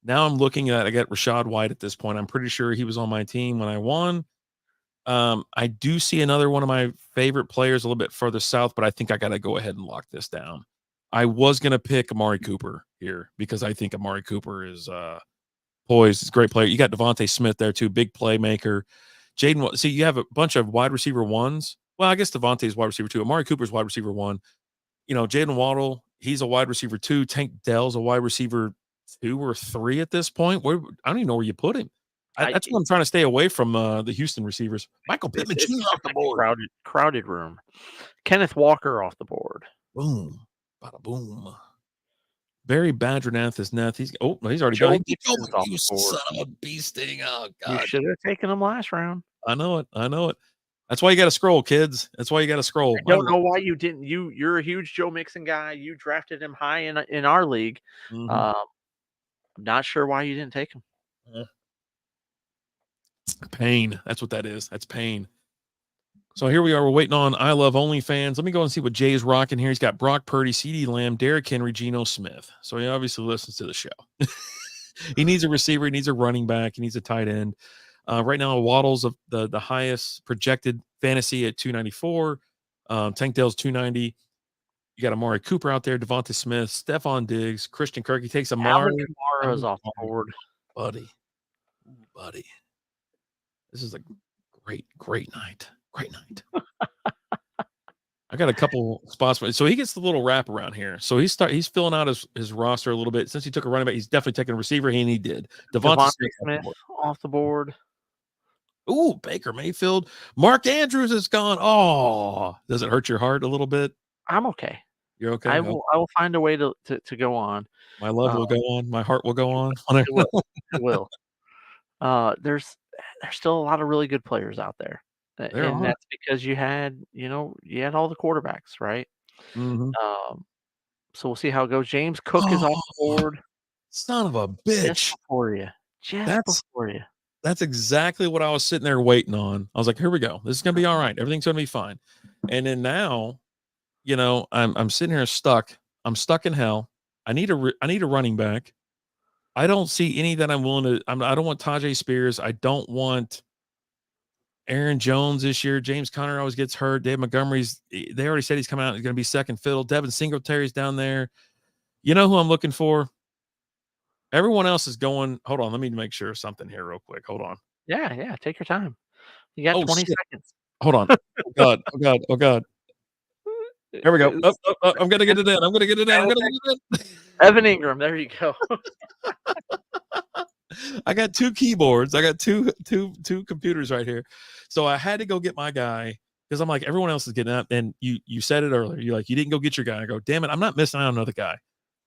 Now I'm looking at. I got Rashad White at this point. I'm pretty sure he was on my team when I won. I do see another one of my favorite players a little bit further south, but I think I got to go ahead and lock this down. I was going to pick Amari Cooper here because I think Amari Cooper is poised. He's a great player. You got Devontae Smith there too, big playmaker. Jaden, see, you have a bunch of wide receiver 1s. Well, I guess Devontae's wide receiver 2. Amari Cooper's wide receiver 1. You know, Jalen Waddle, he's a wide receiver 2. Tank Dell's a wide receiver 2 or 3 at this point. I don't even know where you put him. That's what I'm trying to stay away from the Houston receivers. Michael Pittman Jr. off the board. Crowded room. Kenneth Walker off the board. Boom. Bada boom. Barry Badgernath is Nath. He's already gone. You son of a bee sting. Oh, God. You should have taken him last round. I know it. That's why you got to scroll, kids. That's why you got to scroll. I don't know why you didn't. You're a huge Joe Mixon guy. You drafted him high in our league. I'm not sure why you didn't take him. Pain. That's what that is. That's pain. So here we are. We're waiting on I Love OnlyFans. Let me go and see what Jay's rocking here. He's got Brock Purdy, CeeDee Lamb, Derrick Henry, Geno Smith. So he obviously listens to the show. He needs a receiver. He needs a running back. He needs a tight end. Right now, Waddle's the highest projected fantasy at 294. Tank Dell's 290. You got Amari Cooper out there, Devonta Smith, Stephon Diggs, Christian Kirk. He takes Amari. Kamara's off the board. Buddy. This is a great night. Great night. I got a couple spots. So he gets the little wrap around here. So he's filling out his roster a little bit. Since he took a running back, he's definitely taking a receiver, and he did. Devonta Smith off the board. Ooh, Baker Mayfield. Mark Andrews is gone. Oh, does it hurt your heart a little bit? I'm okay. You're okay? I will find a way to go on. My love will go on. My heart will go on. It will. There's still a lot of really good players out there. That's because you had all the quarterbacks, right? Mm-hmm. So we'll see how it goes. James Cook is off the board. Son of a bitch. Just before you. That's exactly what I was sitting there waiting on. I was like, here we go. This is going to be all right. Everything's going to be fine. And then now, I'm sitting here stuck. I'm stuck in hell. I need a running back. I don't see any that I'm willing to. I don't want Tajay Spears. I don't want Aaron Jones this year. James Conner always gets hurt. Dave Montgomery's. They already said he's coming out. He's going to be second fiddle. Devin Singletary's down there. You know who I'm looking for? Everyone else is going. Hold on. Let me make sure of something here real quick. Hold on. Yeah. Take your time. You got 20 seconds. Hold on. Oh God. There we go. I'm going to get it in. Evan Ingram. There you go. I got 2 keyboards. I got two computers right here. So I had to go get my guy because I'm like, everyone else is getting up. And you said it earlier. You're like, you didn't go get your guy. I go, damn it. I'm not missing out on another guy.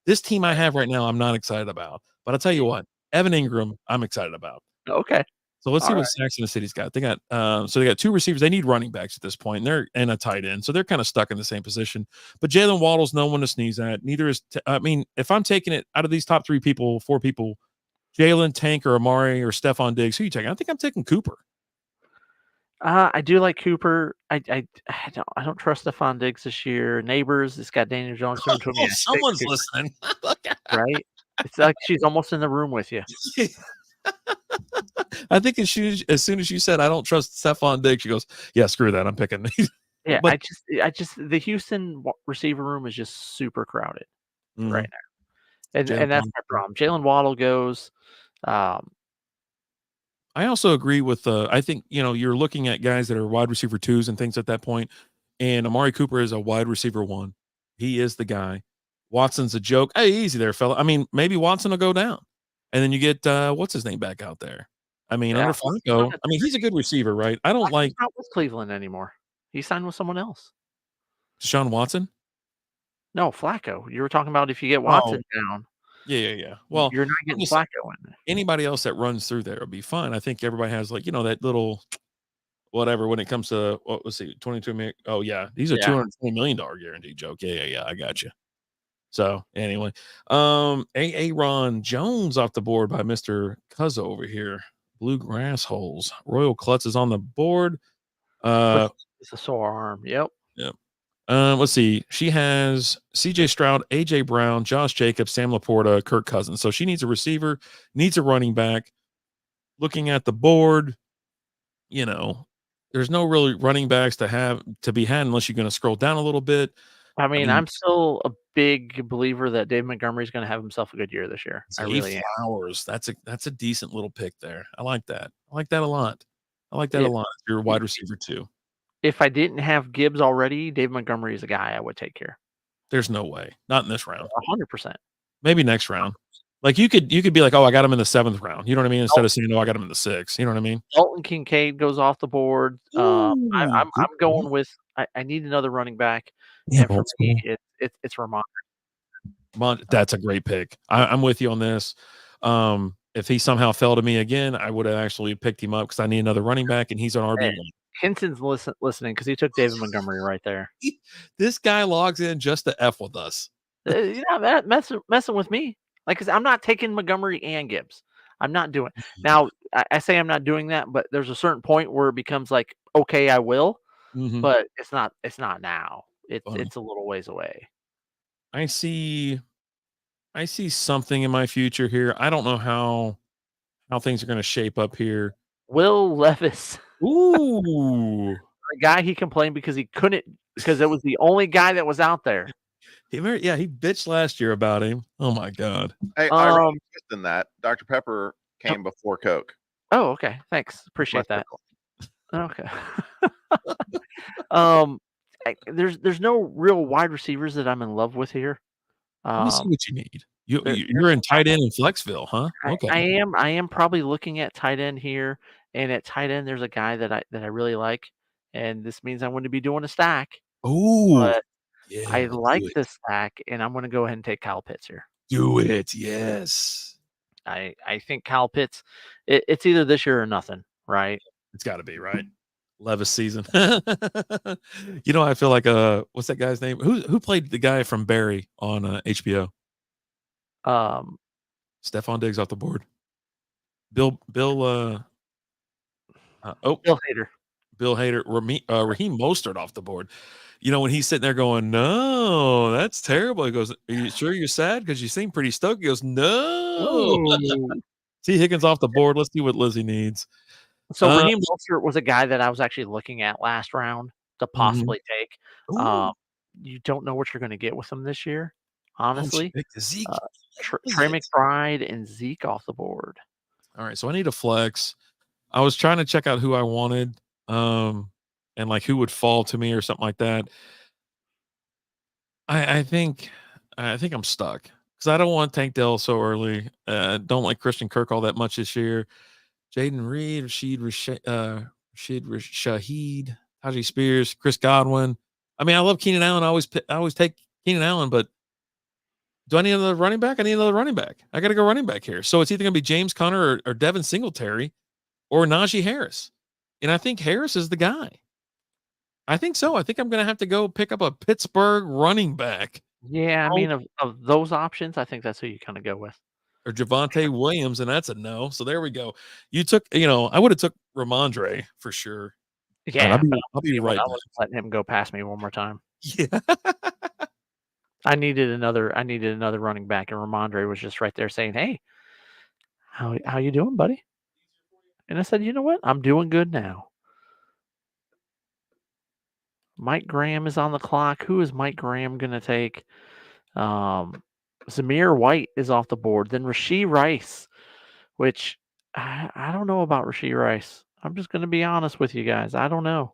This team I have right now, I'm not excited about. But I'll tell you what, Evan Ingram, I'm excited about. Okay. So let's see what Saxon City's got. They got they got 2 receivers. They need running backs at this point, and a tight end. So they're kind of stuck in the same position. But Jalen Waddle's no one to sneeze at. Neither is if I'm taking it out of these top 4 people, Jalen, Tank, or Amari, or Stephon Diggs, who are you taking? I think I'm taking Cooper. I do like Cooper. I don't trust Stephon Diggs this year. Neighbors, it's got Daniel Jones. Someone's listening. Right? It's like she's almost in the room with you. I think as soon as you said I don't trust Stephon Diggs, she goes, "Yeah, screw that. I'm picking." Yeah, But I just the Houston receiver room is just super crowded right mhm, now, Jalen and that's my Waddle. problem. Jalen Waddle goes. Um, I also agree with I think, you're looking at guys that are wide receiver twos and things at that point, and Amari Cooper is a wide receiver one. He is the guy. Watson's a joke. Hey, easy there, fella. I mean, maybe Watson will go down. And then you get what's his name back out there. I mean, yeah, under Flacco, I mean, he's a good receiver, right? I don't Flacco's like not with Cleveland anymore. He signed with someone else. Deshaun Watson. No, Flacco. You were talking about if you get Oh, Watson down, yeah. Well, you're not I'm getting just saying Flacco in there. anybody else that runs through there will be fine. I think everybody has like, that little whatever when it comes to what was he 22 million. Oh yeah, he's a Yeah, $220 million guarantee joke. Yeah. I got you. So anyway, Aaron Jones off the board by Mr. Cuzzo over here. Bluegrass holes. Royal Klutz is on the board. push Uh it's a sore arm. Yep. yeah. Let's see. She has CJ Stroud, AJ Brown, Josh Jacobs, Sam Laporta, Kirk Cousins. So she needs a receiver, needs a running back. Looking at the board, you know, there's no really running backs to be had unless you're going to scroll down a little bit. I I mean, mean, I'm still a big believer that Dave Montgomery's going to have himself a good year this year. I Zay really am. Flowers, that's a decent little pick there. I like that. I like that a lot. I like that a If lot. You're a wide receiver too. if I didn't have Gibbs already, Dave Montgomery is a guy I would take here. There's no way. Not in this round. 100%. Maybe next round. Like you could be like, oh, I got him in the 7th round. You know what I mean? Instead Dal of saying, no, I got him in the 6th. You know what I mean? Dalton Kincaid goes off the board. Ooh, good I'm one. going with I need another running back, Yeah, and for old me, school. it's Ramon. That's a great pick. I'm with you on this. If he somehow fell to me again, I would have actually picked him up because I need another running back, and he's an Eh, RB1. Hinson's listening because he took David Montgomery right there. This guy logs in just to F with us. You're not messing with me. Like, 'cause I'm not taking Montgomery and Gibbs. I'm not doing now. I say I'm not doing that, but there's a certain point where it becomes like, okay, I will, Mhm. but it's not. It's not now. Funny. It's a little ways away. I see I see something in my future here. I don't know how things are gonna shape up here. Will Levis, Ooh. the guy he complained because he couldn't because it was the only guy that was out there. He bitched last year about him. Oh my god. Hey, ironic Um. twist in that Dr. Pepper came before Coke. Oh, okay. Thanks. That's my Appreciate that. circle. Okay. Um. There's no real wide receivers that I'm in love with here. Let me see Um. what you need. You're There's in tight end in Flexville, huh? Okay. I am probably looking at tight end here, and at tight end, there's a guy that I really like, and this means I'm going to be doing a stack, Ooh. but Yeah, I let's like do it. this stack, and I'm going to go ahead and take Kyle Pitts here. Do it. Yes. I think Kyle Pitts, it's either this year or nothing, right? It's gotta be, right? Levis season. I feel like what's that guy's name? Who played the guy from Barry on HBO? Um, Stephon Diggs off the board. Bill oh, Bill Hader. Bill Hader, Raheem Mostert off the board. When he's sitting there going, "No, that's terrible." He goes, "Are you sure you're sad? Because you seem pretty stoked." He goes, "No." Oh, T. Higgins off the board. Let's see what Lizzie needs. so Uh, Raheem Mostert was a guy that I was actually looking at last round to mhm. possibly take. Ooh. You don't know what you're going to get with him this year, Oh, she honestly. picked Zeke. Uh, Love Trey it. McBride and Zeke off the board. All right, so I need a flex. I was trying to check out who I wanted, and like who would fall to me or something like that. I think I'm stuck because I don't want Tank Dell so early. Don't like Christian Kirk all that much this year. Jaden Reed, Rashid Shaheed, Tajee Spears, Chris Godwin. I mean, I love Keenan Allen. I always take Keenan Allen, but do I need another running back? I need another running back. I got to go running back here. So it's either going to be James Conner or Devin Singletary or Najee Harris. And I think Harris is the guy. I think so. I think I'm going to have to go pick up a Pittsburgh running back. Yeah, I Oh, mean, of those options, I think that's who you kind of go with. or Javonte Williams, and that's a no. So there we go. You took, I would have took Ramondre for sure. All right, Yeah, but I'll be I right wasn't letting him go past me one more time. back. Yeah. I needed another running back, and Ramondre was just right there saying, "Hey, how you doing, buddy?" And I said, "You know what? I'm doing good now." Mike Graham is on the clock. Who is Mike Graham gonna take? Um, Zamir White is off the board. Then Rashee Rice, which I don't know about Rashee Rice. I'm just gonna be honest with you guys. I don't know.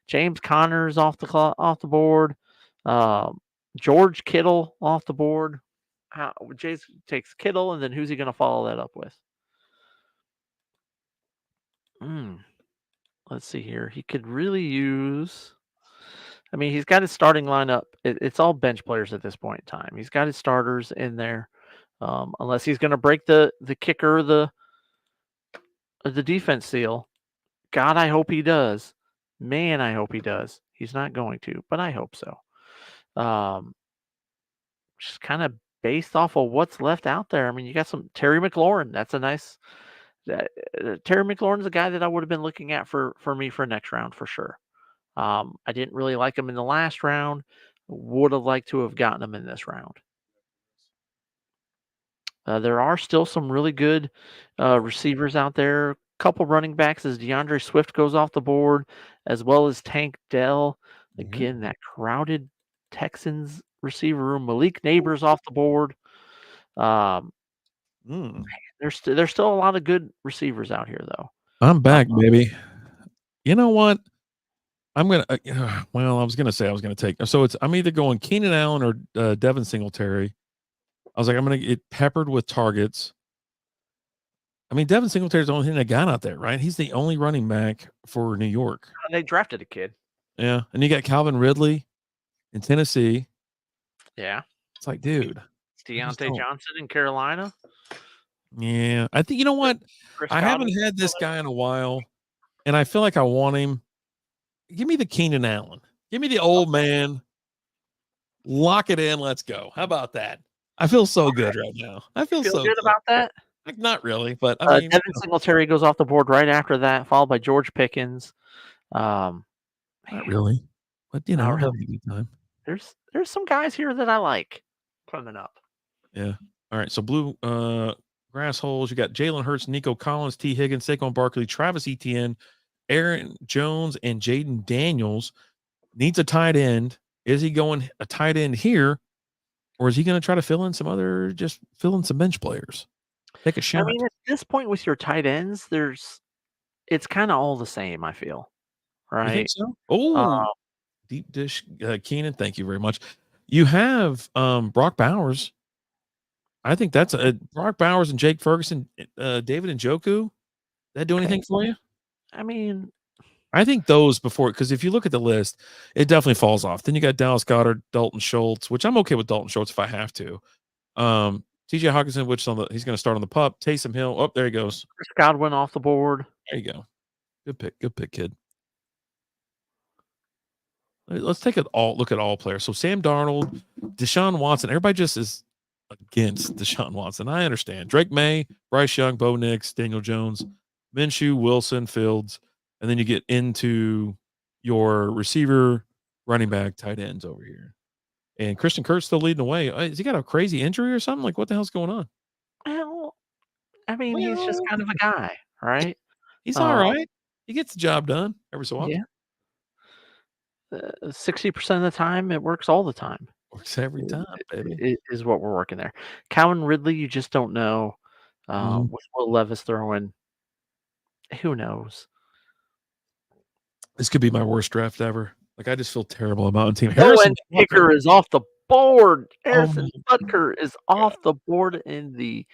James Conner's off the board. Um, George Kittle off the board. Jace takes Kittle, and then who's he gonna follow that up with? Let's see here. He could really use. I mean, he's got his starting lineup. It's all bench players at this point in time. He's got his starters in there, unless he's going to break the kicker, the defense seal. God, I hope he does. Man, I hope he does. He's not going to, but I hope so. Just kind of based off of what's left out there. I mean, you got some Terry McLaurin. That's a nice. Terry McLaurin's a guy that I would have been looking at for me for next round for sure. I didn't really like him in the last round. Would have liked to have gotten him in this round. There are still some really good receivers out there. Couple running backs as DeAndre Swift goes off the board, as well as Tank Dell. Again, that crowded Texans receiver room. Malik Neighbors off the board. There's still a lot of good receivers out here, though. I'm back, baby. You know what? I'm gonna. Well, I was gonna say I was gonna take. So I'm either going Keenan Allen or Devin Singletary. I was like, I'm gonna get peppered with targets. I mean, Devin Singletary's the only thing that got out there, right? He's the only running back for New York. They drafted a kid. Yeah, and you got Calvin Ridley in Tennessee. Yeah, it's like, dude, it's Deontay Johnson in Carolina. Yeah, I think you know what? I haven't had this guy in a while, and I feel like I want him. Give me the Keenan Allen. Give me the old man. Lock it in. Let's go. How about that? I feel so good right now. I feel so good about that. Like, not really, but I mean, Devin Singletary goes off the board right after that, followed by George Pickens. Not really, but you know, having a good time. There's some guys here that I like coming up. Yeah. All right. So blue grass holes. You got Jalen Hurts, Nico Collins, T. Higgins, Saquon Barkley, Travis Etienne, Aaron Jones, and Jaden Daniels. Needs a tight end. Is he going a tight end here, or is he going to try to fill in some bench players? Take a shot. I mean, at this point with your tight ends, it's kind of all the same. I feel, right? You think so? Oh, deep dish, Keenan. Thank you very much. You have Brock Bowers. I think that's Brock Bowers and Jake Ferguson, David Njoku. That do anything for you? I mean, I think those before, because if you look at the list, it definitely falls off. Then you got Dallas Goedert, Dalton Schultz, which I'm okay with Dalton Schultz if I have to. TJ Hawkinson, which he's going to start on the pup. Taysom Hill. Oh, there he goes. Chris Godwin off the board. There you go. Good pick, kid. Let's take look at all players. So Sam Darnold, Deshaun Watson. Everybody just is against Deshaun Watson. I understand. Drake May, Bryce Young, Bo Nix, Daniel Jones, Minshew, Wilson, Fields, and then you get into your receiver, running back, tight ends over here. And Christian Kirk's still leading the way. Has he got a crazy injury or something? Like, what the hell's going on? Well, I mean, he's just kind of a guy, right? He's all right. He gets the job done every so often. Yeah. 60% of the time, it works all the time. Works every time, baby. Is what we're working there. Calvin Ridley, you just don't know. With Will Levis throwing, who knows? This could be my worst draft ever. Like, I just feel terrible about Team Harrison Butker is off the board. Harrison Butker is off the board in the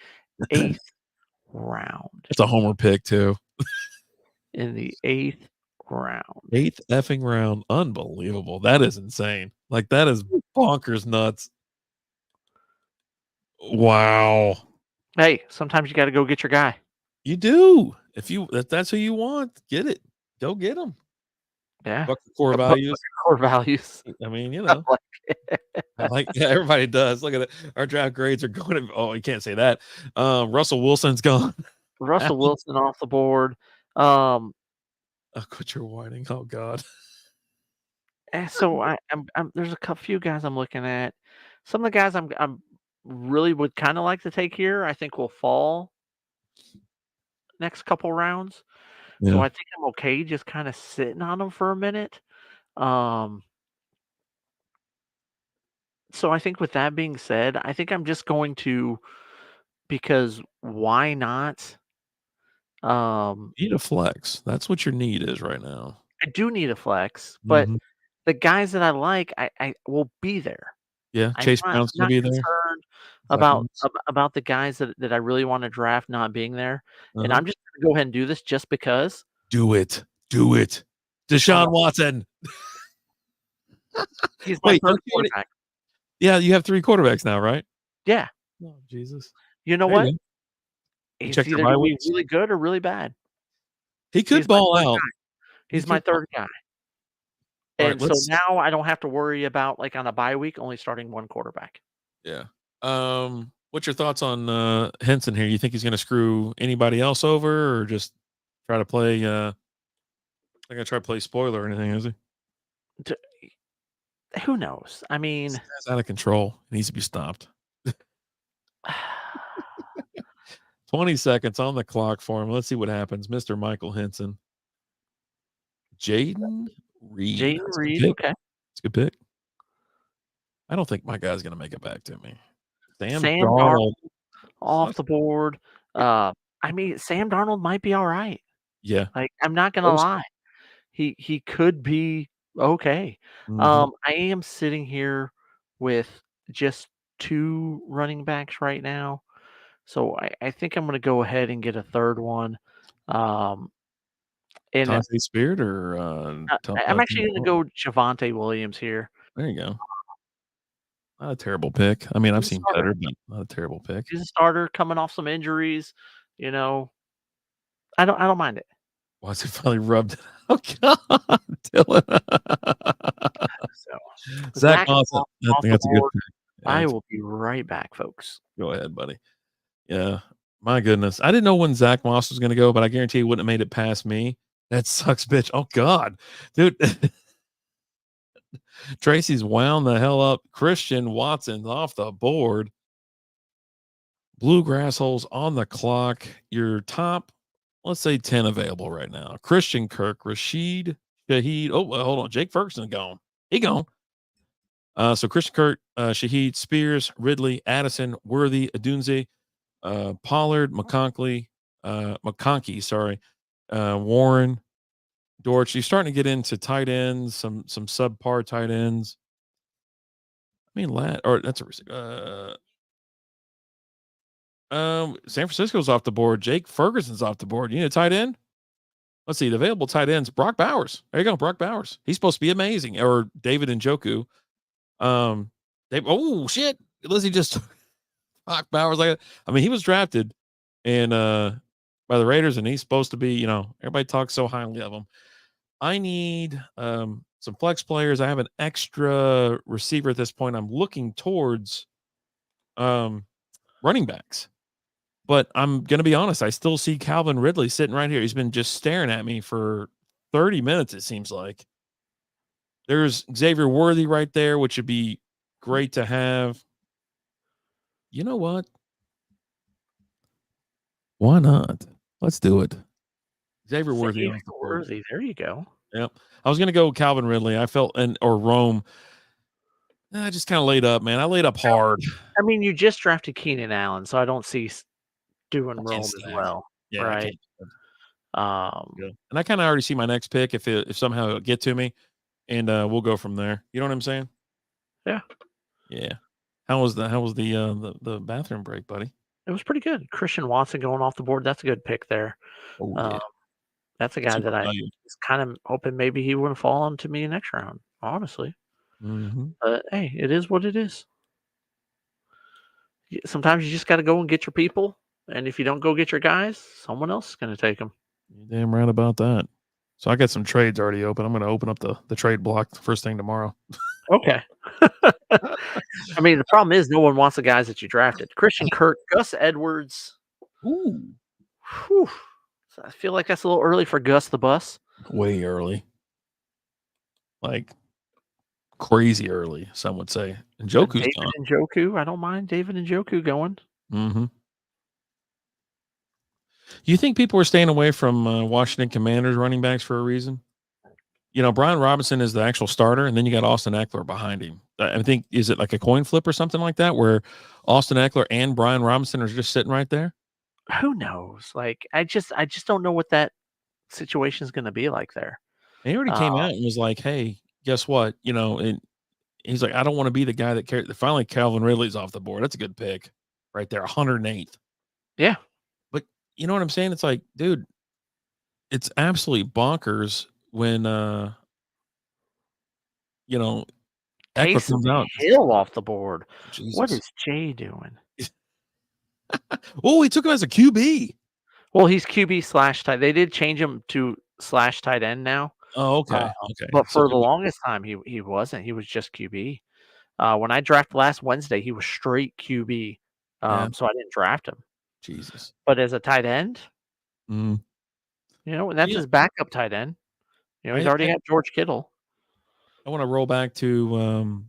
8th round. It's a homer pick too. In the 8th round. 8th effing round. Unbelievable. That is insane. Like, that is bonkers nuts. Wow. Hey, sometimes you got to go get your guy. You do. If that's who you want, get it. Go get him. Yeah. Core values. Core values. I mean, you know. Yeah, everybody does. Look at it. Our draft grades are going to. Oh, you can't say that. Russell Wilson's gone. Russell Wilson off the board. Quit your whining. Oh God. So I'm there's a few guys I'm looking at. Some of the guys I'm really would kind of like to take here, I think will fall next couple rounds. So Yeah. I think I'm okay just kind of sitting on them for a minute. Um, so I think with that being said, I think I'm just going to because why not? You need a flex. That's what your need is right now. I do need a flex, but Mhm. the guys that I like, I will be there. Yeah, I'm Chase not Brown's gonna not be there. concerned Zach about Moss. about the guys that I really want to draft not being there, and Uh-huh. I'm just gonna go ahead and do this just because. Do it. Do it. Deshaun Um, Watson. he's my Wait, 3rd don't you already quarterback. Yeah, you have 3 quarterbacks now, right? Yeah. Oh, Jesus. You know There you what? go. You He's checked your either bye gonna be weeks? really good or really bad. He He's could my ball 3rd out. guy. He He's my could ball 3rd guy. Alright, And so let's now I don't have to worry about, like, on a bye week, only starting 1 quarterback. Yeah. What's your thoughts on, Henson here? You think he's gonna screw anybody else over or just try to play, not gonna try to play spoiler or anything, is he? D Who knows? I This mean, guy's out of control. He needs to be stopped. 20 seconds on the clock for him. Let's see what happens. Mr. Michael Henson. Jaden Reed. Jayden That's a good Reed, pick. okay. That's a good pick. I don't think my guy's gonna make it back to me. Sam Sam Darnold Darnold. off the board. I mean, Sam Darnold might be alright. Yeah. Like, I'm not gonna Close. lie. He could be okay. Mhm. I am sitting here with just 2 running backs right now, so I think I'm gonna go ahead and get a 3rd one. Um, and Tonte Speared or, I'm actually gonna go Javonte Williams here. there you go. Not a terrible pick. I mean, I've He's a seen starter. better, but not a terrible pick. He's a starter coming off some injuries, you know, I don't mind it. Once it finally rubbed oh god, Dylan. So, Zach Zach Moss, I off think the that's a good board. pick. Yeah, I that's will be right back, folks. go ahead, buddy. Yeah. My goodness. I didn't know when Zach Moss was gonna go, but I guarantee he wouldn't have made it past me. That sucks, bitch. Oh god. Dude. Tracy's wound the hell up. Christian Watson's off the board. Bluegrass holes on the clock. Your top, let's say 10 available right now. Christian Kirk, Rashid Shaheed. Oh, well, hold on. Jake Ferguson gone. He gone. So Christian Kirk, Shaheed, Spears, Ridley, Addison, Worthy, Adunze, Pollard, McConkey, sorry, Warren, Dortch. You're starting to get into tight ends, some subpar tight ends. I mean, or that's San Francisco's off the board. Jake Ferguson's off the board. You need a tight end? Let's see. The available tight ends. Brock Bowers. There you go. Brock Bowers. He's supposed to be amazing. Or David Njoku. Oh shit. Lizzie just Brock Bowers. I mean, he was drafted and by the Raiders, and he's supposed to be, everybody talks so highly of him. I need some flex players. I have an extra receiver at this point. I'm looking towards running backs. But I'm going to be honest. I still see Calvin Ridley sitting right here. He's been just staring at me for 30 minutes, it seems like. There's Xavier Worthy right there, which would be great to have. You know what? Why not? Let's do it. Xavier Worthy Xavier off the board. Worthy, there you go. Yep. I was going to go Calvin Ridley. I felt, or Rome. I just kind of laid up, man. I laid up hard. I mean, you just drafted Keenan Allen, so I don't see doing I can't Rome as stack. well, Yeah, I right? can't. Um, Yeah. And I kind of already see my next pick if somehow it'll get to me, and we'll go from there. You know what I'm saying? Yeah. Yeah. How was the bathroom break, buddy? It was pretty good. Christian Watson going off the board, that's a good pick there. Oh yeah. That's a guy Super that I value. was kind of hoping maybe he wouldn't fall onto me next round, honestly. Mm-hmm. But hey, it is what it is. Sometimes you just got to go and get your people, and if you don't go get your guys, someone else is going to take them. You're damn right about that. So I got some trades already open. I'm going to open up the trade block first thing tomorrow. Okay. I mean, the problem is no one wants the guys that you drafted. Christian Kirk, Gus Edwards. Ooh. Whew. So I feel like that's a little early for Gus the Bus. Way early. Like, crazy early, some would say. And David Joku's gone. Njoku. I don't mind David Njoku going. Mm-hmm. You think people are staying away from Washington Commanders running backs for a reason? You know, Brian Robinson is the actual starter, and then you got Austin Eckler behind him. I think, is it like a coin flip or something like that, where Austin Eckler and Brian Robinson are just sitting right there? Who knows? Like, I just don't know what that situation is going to be like there. And he already came out and was like, "Hey, guess what? You know," and he's like, "I don't want to be the guy that carried." Finally, Calvin Ridley's off the board. That's a good pick, right there, 108th. Yeah, But you know what I'm saying? It's like, dude, it's absolutely bonkers when you know, Eckler Taysom comes out. Hill off the board. What Jesus. is Jay doing? Oh, he took him as a QB. Well, he's QB slash tight. They did change him to slash tight end now. Oh, okay. Okay. But So for the longest time, he wasn't. He was just QB. When I drafted last Wednesday, he was straight QB. yeah, So I didn't draft him. Jesus. But as a tight end, Mm. and that's Yeah. his backup tight end. He's I, already I, got George Kittle. I want to roll back to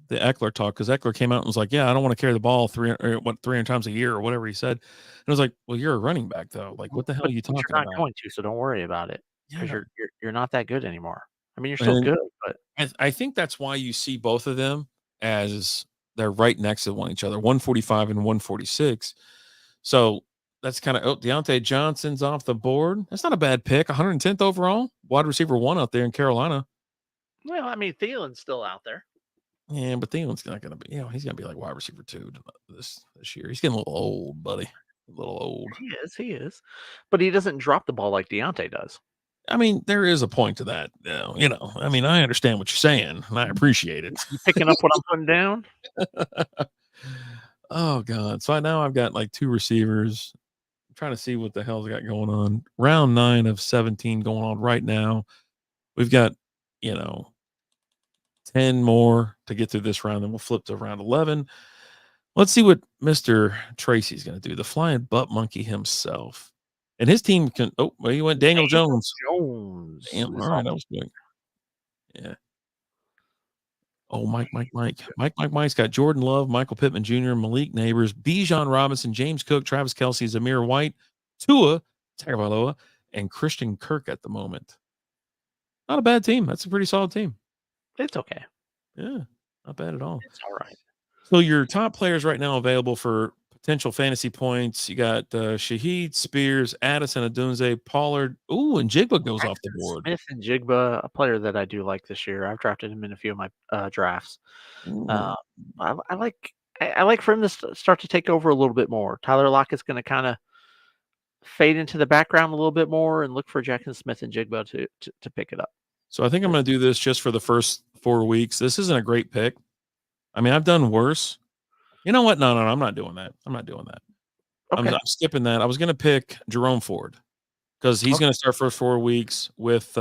the Eckler talk, because Eckler came out and was like, "Yeah, I don't want to carry the ball 300 times a year or whatever he said." And I was like, "Well, you're a running back though. Like, what the hell are you But talking you're not about?" going to, so don't worry about it because Yeah. you're not that good anymore. I mean, you're still And good, but I think that's why you see both of them as they're right next to one each other, 145 and 146. So that's kind of Deontay Johnson's off the board. That's not a bad pick. 110th overall, wide receiver 1 out there in Carolina. well, I mean, Thielen's still out there. Yeah, but Thielen's not going to be, he's going to be like wide receiver 2 this year. He's getting a little old, buddy. A little old. He is. But he doesn't drop the ball like Deontay does. I mean, there is a point to that. I mean, I understand what you're saying, and I appreciate it. You picking up what I'm putting down? Oh God! So now I've got like 2 receivers. I'm trying to see what the hell's got going on. Round 9 of 17 going on right now. We've got 10 more to get through this round, then we'll flip to round 11. Let's see what Mr. Tracy's going to do. The flying butt monkey himself, and his team can. Oh, well, he went Daniel Jones. Damn, all right, that was good. Yeah. Oh, Mike's got Jordan Love, Michael Pittman Jr., Malik Neighbors, Bijan Robinson, James Cook, Travis Kelce, Zamir White, Tua Tagovailoa, and Christian Kirk at the moment. Not a bad team. That's a pretty solid team. It's okay. Yeah, not bad at all. It's all right. So your top players right now available for potential fantasy points. You got Shaheed, Spears, Addison, Adunze, Pollard. Ooh, and Jigba goes off the board. Smith and Jigba, a player that I do like this year. I've drafted him in a few of my drafts. I like for him to start to take over a little bit more. Tyler Lockett's going to kind of fade into the background a little bit more, and look for Jackson Smith and Jigba to pick it up. So I think I'm going to do this just for the first 4 weeks. This isn't a great pick. I mean, I've done worse. You know what? No, I'm not doing that. I'm not doing that. Okay. I'm skipping that. I was going to pick Jerome Ford because he's going to start first 4 weeks with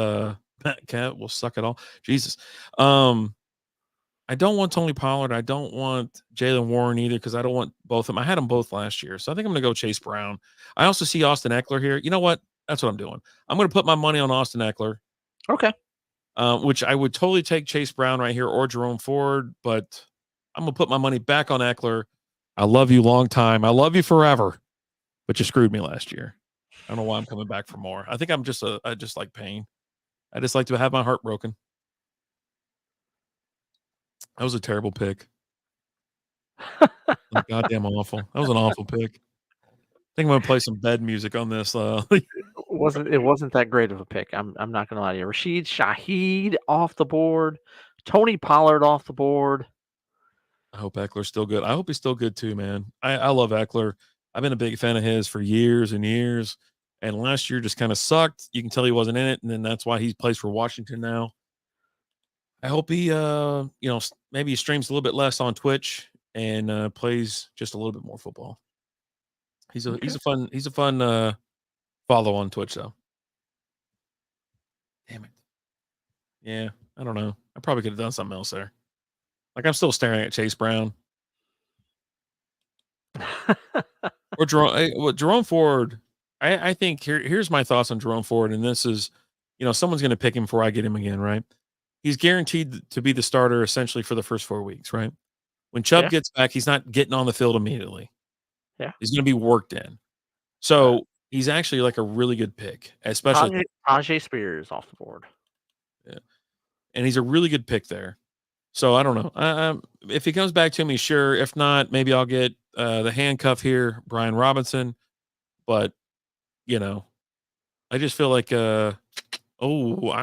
Cat will suck it all. Jesus. I don't want Tony Pollard. I don't want Jalen Warren either, because I don't want both of them. I had them both last year. So I think I'm going to go Chase Brown. I also see Austin Eckler here. You know what? That's what I'm doing. I'm going to put my money on Austin Eckler. Okay. Which I would totally take Chase Brown right here or Jerome Ford, but I'm going to put my money back on Eckler. I love you long time. I love you forever, but you screwed me last year. I don't know why I'm coming back for more. I think I just like pain. I just like to have my heart broken. That was a terrible pick. Goddamn awful. That was an awful pick. I think I'm going to play some bed music on this. It wasn't that great of a pick. I'm not going to lie to you. Rashid Shaheed off the board. Tony Pollard off the board. I hope Eckler's still good. I hope he's still good too, man. I love Eckler. I've been a big fan of his for years and years. And last year just kind of sucked. You can tell he wasn't in it. And then that's why he plays for Washington now. I hope he, maybe he streams a little bit less on Twitch and plays just a little bit more football. He's a fun follow on Twitch though. Damn it. Yeah, I don't know. I probably could have done something else there. Like, I'm still staring at Chase Brown. Or Jerome Ford. I think here's my thoughts on Jerome Ford, and this is, someone's going to pick him before I get him again, right? he's guaranteed to be the starter essentially for the first 4 weeks, right? When Chubb gets back, he's not getting on the field immediately. Yeah. He's going to be worked in. So he's actually like a really good pick, especially Tajay Spears off the board. Yeah. And he's a really good pick there. So I don't know. If he comes back to me, sure. If not, maybe I'll get the handcuff here, Brian Robinson. But I just feel like I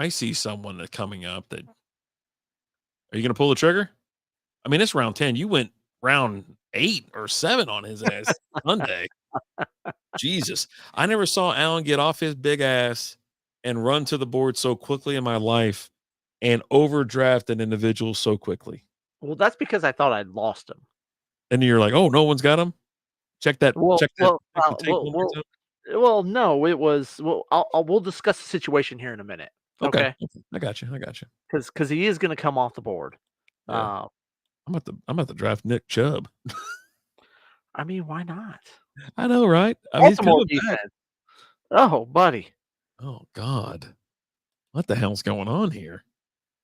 see someone coming up that. Are you going to pull the trigger? I mean, it's round 10. You went round 8 or 7 on his ass Sunday. Jesus. I never saw Allen get off his big ass and run to the board so quickly in my life and overdraft an individual so quickly. Well, that's because I thought I'd lost him. And you're like, oh, no one's got him? Check that. Well, check well, the tape one more time. well, no, it was. Well, we'll discuss the situation here in a minute. Okay. I got you. Because he is going to come off the board. Yeah. I'm about to draft Nick Chubb. I mean, why not? I know, right? I mean, he's coming back. Oh, buddy. Oh God, what the hell's going on here?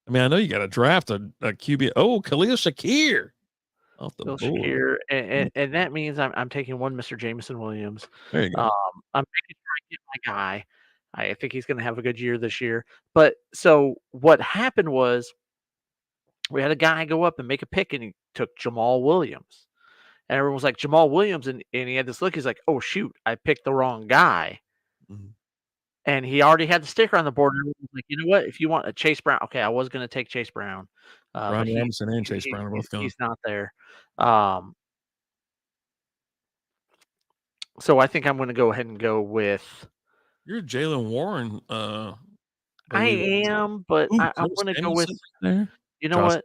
I mean, I know you got to draft a QB. Oh, Khalil Shakir off the board. Shakir, and that means I'm taking one Mr. Jameson Williams. There you go. I'm making sure I get my guy. I think he's going to have a good year this year. But so what happened was we had a guy go up and make a pick, and he took Jamal Williams. And everyone was like, Jamal Williams, and he had this look. He's like, oh, shoot, I picked the wrong guy. Mm-hmm. And he already had the sticker on the board. And everyone was like, you know what? If you want a Chase Brown, okay, I was going to take Chase Brown. Brian Robinson and Chase Brown are both gone. He's not there. So I think I'm going to go ahead and go with. You're Jaylen Warren. I am, but I'm going to go with. There. You know what?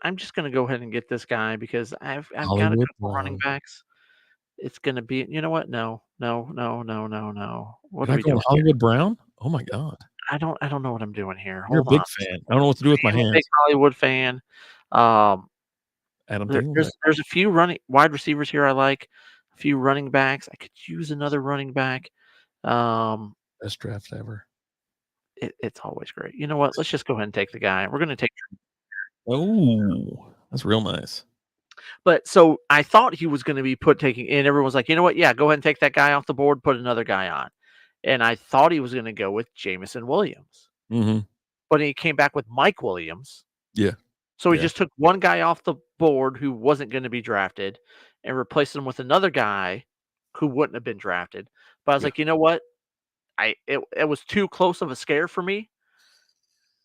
I'm just going to go ahead and get this guy because I've got a couple running backs. It's going to be, you know what? No. What are we doing? Hollywood Brown? Oh my God. I don't know what I'm doing here. You're a big fan. I don't know what to do with my hands. Big Hollywood fan. Adam, there's a few wide receivers here I like. A few running backs. I could use another running back. Best draft ever. It's always great. You know what? Let's just go ahead and take the guy. We're going to take. Oh, that's real nice. But so I thought he was going to be taking, and everyone's like, you know what? Yeah, go ahead and take that guy off the board, put another guy on. And I thought he was going to go with Jameson Williams. Mm-hmm. But he came back with Mike Williams. Yeah. So he just took one guy off the board who wasn't going to be drafted and replaced him with another guy who wouldn't have been drafted. But I was like, you know what? It was too close of a scare for me.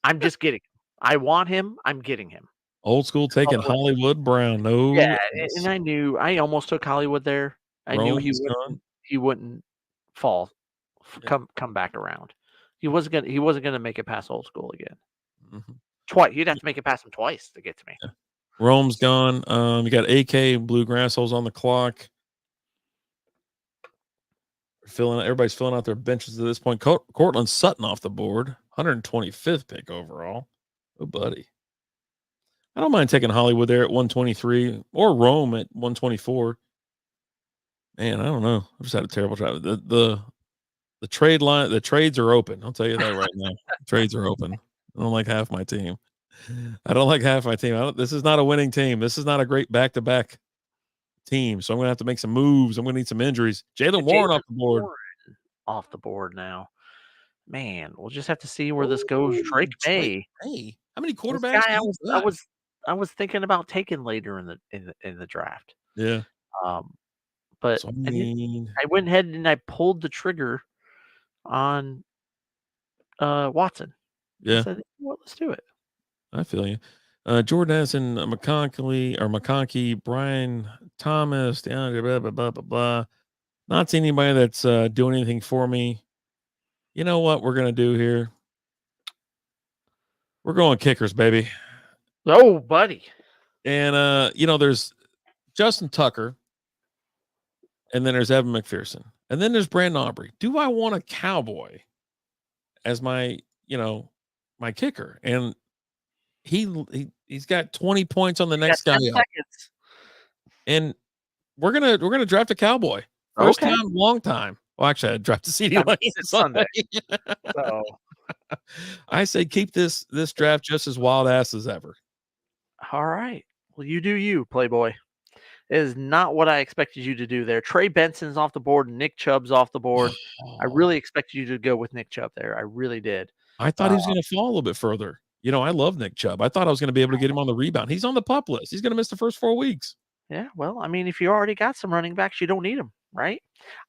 I'm just getting him. I want him. I'm getting him. Old school taking Hollywood Brown. No. Yeah, and I knew I almost took Hollywood there. I knew he wouldn't fall, come back around. He wasn't gonna make it past old school again. Mm-hmm. Twice. You'd have to make it past him twice to get to me. Yeah. Rome's gone. You got AK Bluegrass holes on the clock. Everybody's filling out their benches at this point. Cortland Sutton off the board, 125th pick overall. Oh, buddy. I don't mind taking Hollywood there at 123 or Rome at 124. Man, I don't know. I just had a terrible time. The trade line, the trades are open. I'll tell you that right now. Trades are open. I don't like half my team. This is not a winning team. This is not a great back-to-back team. So I'm going to have to make some moves. I'm going to need some injuries. Jaylen Warren off the board. Off the board now. Man, we'll just have to see where this goes. Drake May. Hey, how many quarterbacks? I was thinking about taking later in the draft. Yeah. But so, I went ahead and I pulled the trigger on Watson. Yeah. I said, well, let's do it. I feel you. Jordan Addison, McConkey, Brian Thomas, blah, blah, blah, blah, blah. Not seeing anybody that's doing anything for me. You know what we're going to do here? We're going kickers, baby. Oh, buddy. And, there's Justin Tucker. And then there's Evan McPherson. And then there's Brandon Aubrey. Do I want a Cowboy as my kicker? And he's got 20 points on the next guy up. And we're gonna draft a Cowboy. First time, long time. Well, actually, I drafted CD Lamb Sunday. So I say keep this draft just as wild ass as ever. All right. Well, you do you, Playboy. It is not what I expected you to do there. Trey Benson's off the board. Nick Chubb's off the board. I really expected you to go with Nick Chubb there. I really did. I thought he was going to fall a little bit further. I love Nick Chubb. I thought I was going to be able to get him on the rebound. He's on the pup list. He's going to miss the first 4 weeks. Yeah, well, I mean, if you already got some running backs, you don't need them, right?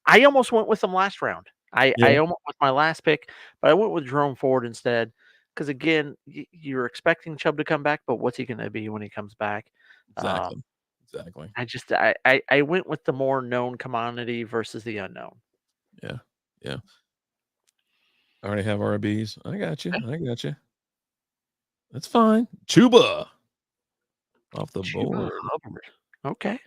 I almost went with them last round. I almost with my last pick, but I went with Jerome Ford instead. Because again, you're expecting Chubb to come back, but what's he going to be when he comes back? Exactly. I went with the more known commodity versus the unknown. Yeah. I already have RBs. I got you. That's fine. Chuba off the board. Okay.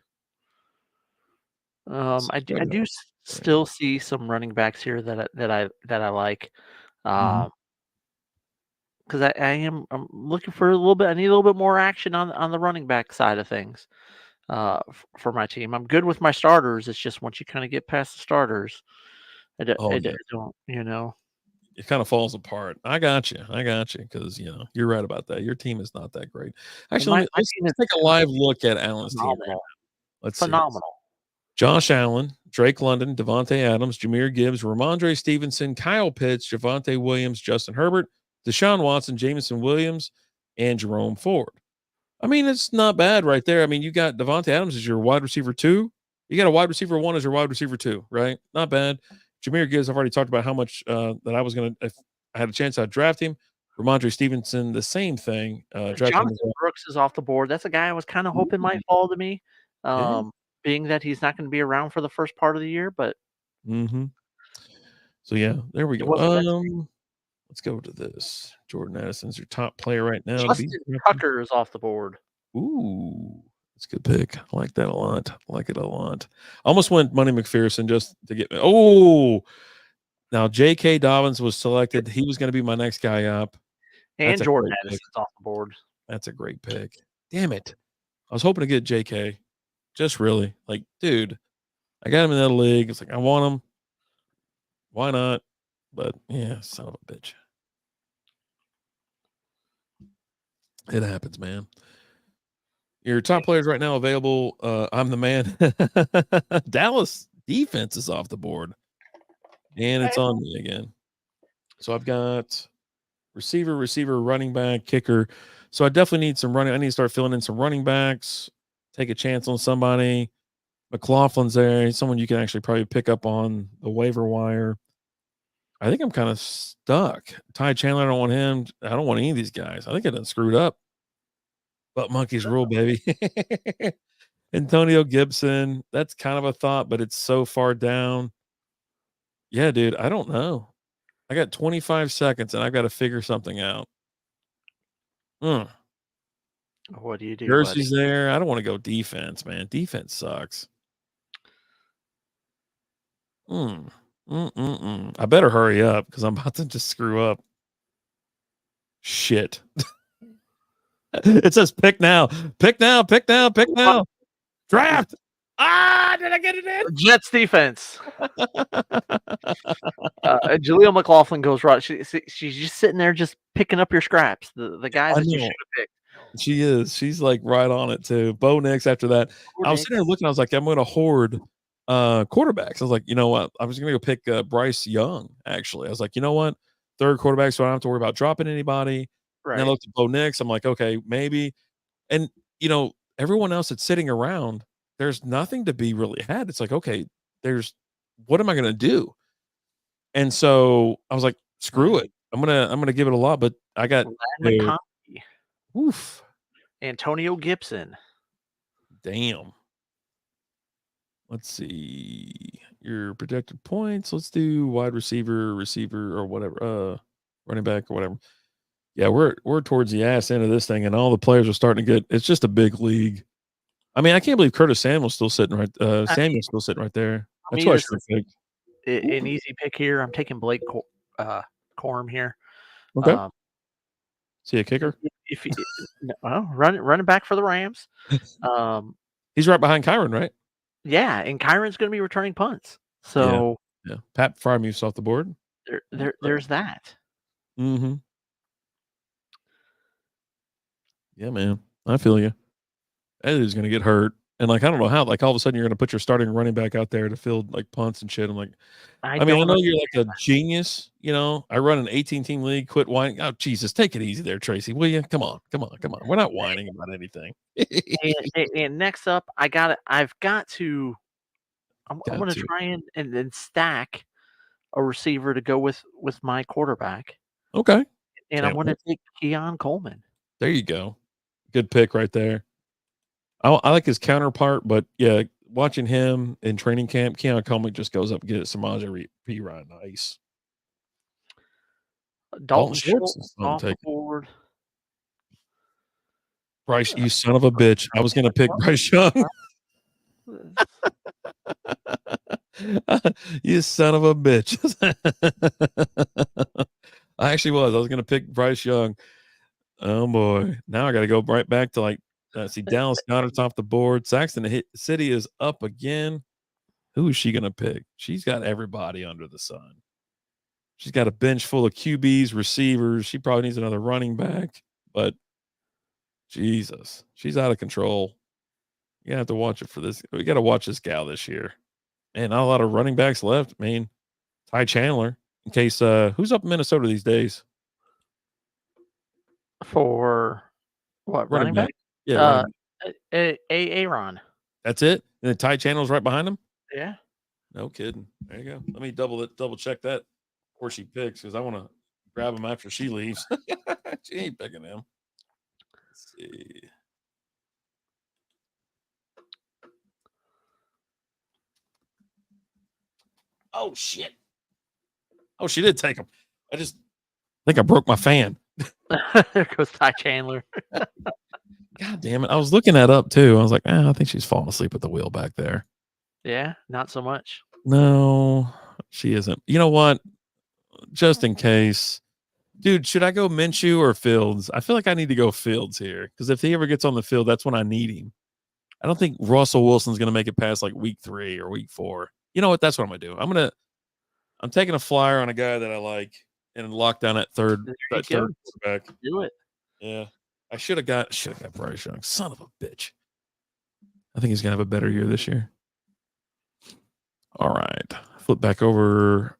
I do still see some running backs here that I like. Because I'm looking for a little bit. I need a little bit more action on the running back side of things. For my team, I'm good with my starters. It's just once you kind of get past the starters, I don't. It kind of falls apart. I got you because you're right about that. Your team is not that great. Actually, let's take a live look at Allen's team. Let's phenomenal. see. Josh Allen, Drake London, Devontae Adams, Jahmyr Gibbs, Ramondre Stevenson, Kyle Pitts, Javonte Williams, Justin Herbert, Deshaun Watson, Jameson Williams, and Jerome Ford. I mean, it's not bad right there. I mean, you got Devontae Adams as your wide receiver 2. You got a wide receiver 1 as your wide receiver 2, right? Not bad. Jahmyr Gibbs, I've already talked about how much that I was going to, if I had a chance, I'd draft him. Ramondre Stevenson, the same thing. Jonathan Brooks is off the board. That's a guy I was kind of hoping might fall to me. Being that he's not going to be around for the first part of the year, but so yeah, there we go. Let's go to this. Jordan Addison's your top player right now. Justin Tucker is off the board. Ooh, that's a good pick. I like that a lot. I like it a lot. Almost went Money McPherson just to get. Oh, now J.K. Dobbins was selected. He was going to be my next guy up. And Jordan Addison's off the board. That's a great pick. Damn it. I was hoping to get J.K. Just really. Like, dude, I got him in that league. It's like, I want him. Why not? But, yeah, son of a bitch. It happens, man. Your top players right now available. I'm the man. Dallas defense is off the board. And it's on me again. So I've got receiver, running back, kicker. So I definitely need some running. I need to start filling in some running backs. Take a chance on somebody. McLaughlin's there. He's someone you can actually probably pick up on the waiver wire. I think I'm kind of stuck. Ty Chandler, I don't want him. I don't want any of these guys. I think I done screwed up. But monkeys rule, baby. Antonio Gibson. That's kind of a thought, but it's so far down. Yeah, dude. I don't know. I got 25 seconds and I've got to figure something out. What do you do? Jersey's there. I don't want to go defense, man. Defense sucks. I better hurry up because I'm about to just screw up. Shit. It says pick now. Pick now. Draft. Did I get it in? Jets defense. Jaleel McLaughlin goes right. She's just sitting there just picking up your scraps. The guys that you should have picked. She is. She's like right on it too. Bo Nix after that. I was sitting there looking. I was like, I'm going to hoard quarterbacks. I was like, you know what? I was going to go pick Bryce Young, actually. I was like, you know what? Third quarterback, so I don't have to worry about dropping anybody. Right. And I looked at Bo Nix. I'm like, okay, maybe. And, everyone else that's sitting around, there's nothing to be really had. It's like, okay, what am I going to do? And so I was like, screw it. I'm going to give it a lot, but I got oof. Antonio Gibson. Damn. Let's see your projected points. Let's do wide receiver, or whatever, running back or whatever. Yeah, we're towards the ass end of this thing, and all the players are starting to get. It's just a big league. I mean, I can't believe Curtis Samuel's still sitting right. Samuel's still sitting right there. That's who I should have picked. An easy pick here. I'm taking Blake Corum here. Okay. See a kicker? Running back for the Rams. He's right behind Kyron, right? Yeah, and Kyron's going to be returning punts. So yeah. Pat Freiermuth's off the board. There's that. Mm-hmm. Yeah, man. I feel you. That is going to get hurt. And like, I don't know how, like all of a sudden you're going to put your starting running back out there to field like punts and shit. I'm like, I I mean, I don't know you're understand. like a genius, you know. I run an 18 team league, quit whining. Oh, Jesus, take it easy there, Tracy. Will you? Come on, come on, come on. We're not whining about anything. And next up, I've got to. I'm Got going to to. try and stack a receiver to go with my quarterback, Okay. and I'm Can't going to wait. take Keon Coleman. There you go. Good pick right there. I like his counterpart, but yeah, watching him in training camp, Keon Coleman just goes up and gets Samaje P. Ryan. Nice. Dalton Dalton Schultz Schultz is is fun to off the take. board. Bryce, you son of a bitch. I was going to pick Bryce Young. You son of a bitch. I actually was. I was going to pick Bryce Young. Oh, boy. Now I got to go right back to like, see, Dallas Goddard's off the board. Saxon City is up again. Who is she going to pick? She's got everybody under the sun. She's got a bench full of QBs, receivers. She probably needs another running back, but Jesus, she's out of control. You have to watch it for this. We got to watch this gal this year. And not a lot of running backs left. I mean, Ty Chandler, in case who's up in Minnesota these days? For what, Running running back. back? Yeah, running Uh, back. Aaron. That's it. And then Ty Chandler's right behind him. Yeah. No kidding. There you go. Let me double check that before she picks because I want to grab him after she leaves. She ain't picking him. Let's see. Oh shit. Oh, she did take him. I think I broke my fan. There goes Ty Chandler. God damn it. I was looking that up too. I was like, I think she's falling asleep at the wheel back there. Yeah, not so much. No, she isn't. You know what? Just in case. Dude, should I go Minshew or Fields? I feel like I need to go Fields here because if he ever gets on the field, that's when I need him. I don't think Russell Wilson's going to make it past like week 3 or week 4. You know what? That's what I'm going to do. I'm taking a flyer on a guy that I like and lock down that third There you go. quarterback. Do it. Yeah. I should have got Bryce Young. Son of a bitch. I think he's going to have a better year this year. All right. Flip back over.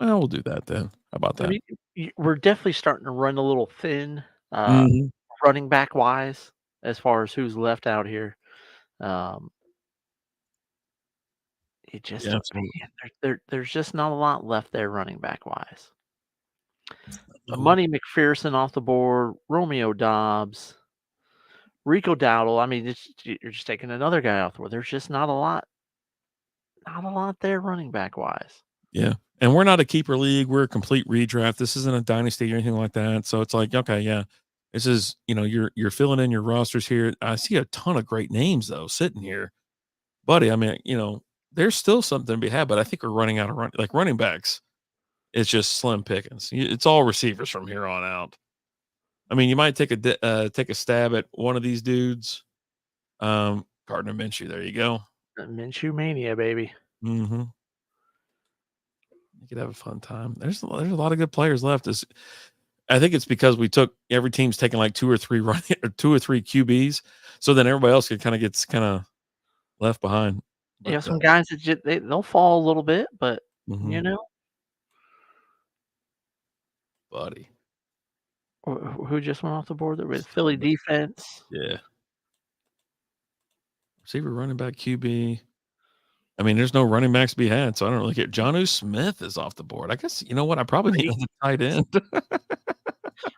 Well, we'll do that then. How about that? I mean, we're definitely starting to run a little thin, Mhm. running back wise, as far as who's left out here. It just, Yeah, man, there's just not a lot left there running back wise. no. Money McPherson off the board, Romeo Dobbs, Rico Dowdle. I mean, you're just taking another guy off the board. There's just not a lot there running back wise. Yeah. And we're not a keeper league. We're a complete redraft. This isn't a dynasty or anything like that. So it's like, okay, yeah. This is, you're filling in your rosters here. I see a ton of great names though sitting here. Buddy, I mean, there's still something to be had, but I think we're running out of running backs. It's just slim pickings. It's all receivers from here on out. I mean, you might take a stab at one of these dudes. Gardner Minshew, there you go. Minshew mania, baby. Mm-hmm. You could have a fun time. There's a lot of good players left. I think it's because every team's taking like 2 or 3 QBs, so then everybody else gets left behind. But, Some guys that they'll fall a little bit, but buddy, who just went off the board there with Philly defense? yeah, receiver, running back, QB. I mean, there's no running backs to be had, so I don't really care. Jonnu Smith is off the board. I guess you know what? I probably need a tight end.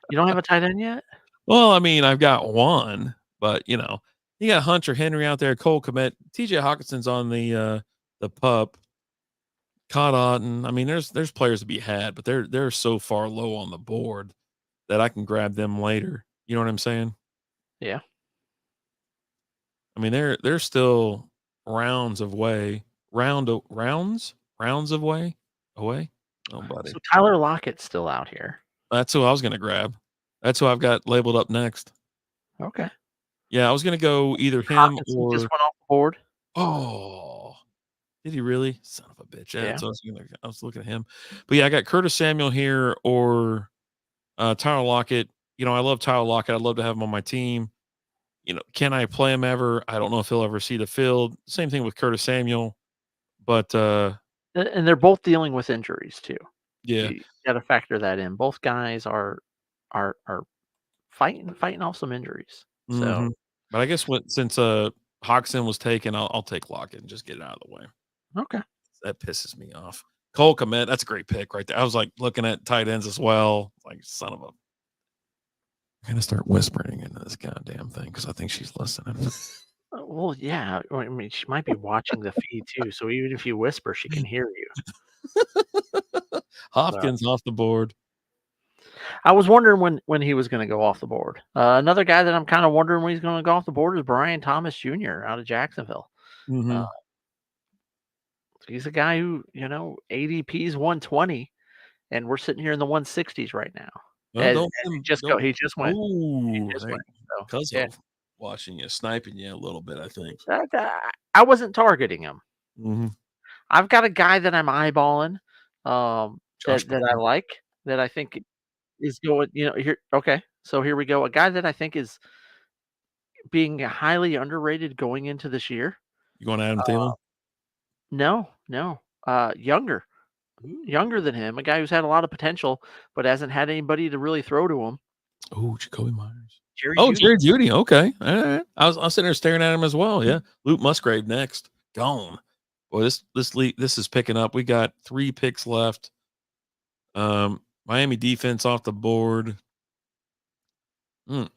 You don't have a tight end yet? Well, I mean, I've got one, but you got Hunter Henry out there, Cole Kmet, TJ Hawkinson's on the pup, Cod Otten. I mean, there's players to be had, but they're so far low on the board that I can grab them later. You know what I'm saying? Yeah. I mean, they're still rounds of way, rounds of way away. Oh, buddy. So Tyler Lockett's still out here. That's who I was going to grab. That's who I've got labeled up next. Okay. Yeah, I was going to go either him Hawkinson or. just went off the board. Oh, did he really? Son of a bitch. Yeah. Yeah. So I was looking at him. But yeah, I got Curtis Samuel here or Tyler Lockett, I love Tyler Lockett. I'd love to have him on my team. Can I play him ever? I don't know if he'll ever see the field. Same thing with Curtis Samuel. But And they're both dealing with injuries too. yeah. You got to factor that in. Both guys are fighting off some injuries. So, But I guess since Hawkinson was taken, I'll take Lockett and just get it out of the way. okay. That pisses me off. Cole Kmet, that's a great pick right there. I was like looking at tight ends as well. Like, son of a. I'm gonna start whispering into this goddamn thing because I think she's listening. Well, yeah. I mean, she might be watching the feed too. So even if you whisper, she can hear you. Hopkins off the board. I was wondering when he was going to go off the board. Another guy that I'm kind of wondering when he's going to go off the board is Brian Thomas Jr. out of Jacksonville. He's a guy who, ADP is 120, and we're sitting here in the 160s right now. Well, he just went. Oh, because yeah. of watching you, sniping you a little bit, I think. I wasn't targeting him. Mm-hmm. I've got a guy that I'm eyeballing that I like, that I think is going, here. Okay, so here we go. A guy that I think is being highly underrated going into this year. You going Adam Thielen? No. Younger than him. A guy who's had a lot of potential, but hasn't had anybody to really throw to him. Oh, Jacoby Myers. Jerry Jeudy. Okay, all right. I was sitting there staring at him as well. Yeah, Luke Musgrave next. Gone. Boy, this is picking up. We got 3 picks left. Miami defense off the board. And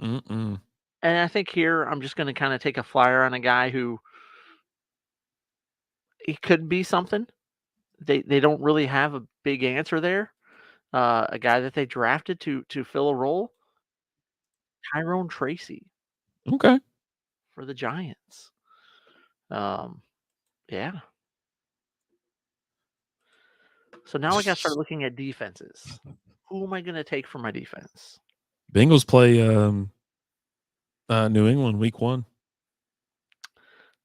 I think here I'm just going to kind of take a flyer on a guy who he could be something. They don't really have a big answer there. A guy that they drafted to fill a role. Tyrone Tracy. Okay. For the Giants. Yeah. So now I got to start looking at defenses. Who am I going to take for my defense? Bengals play New England week 1.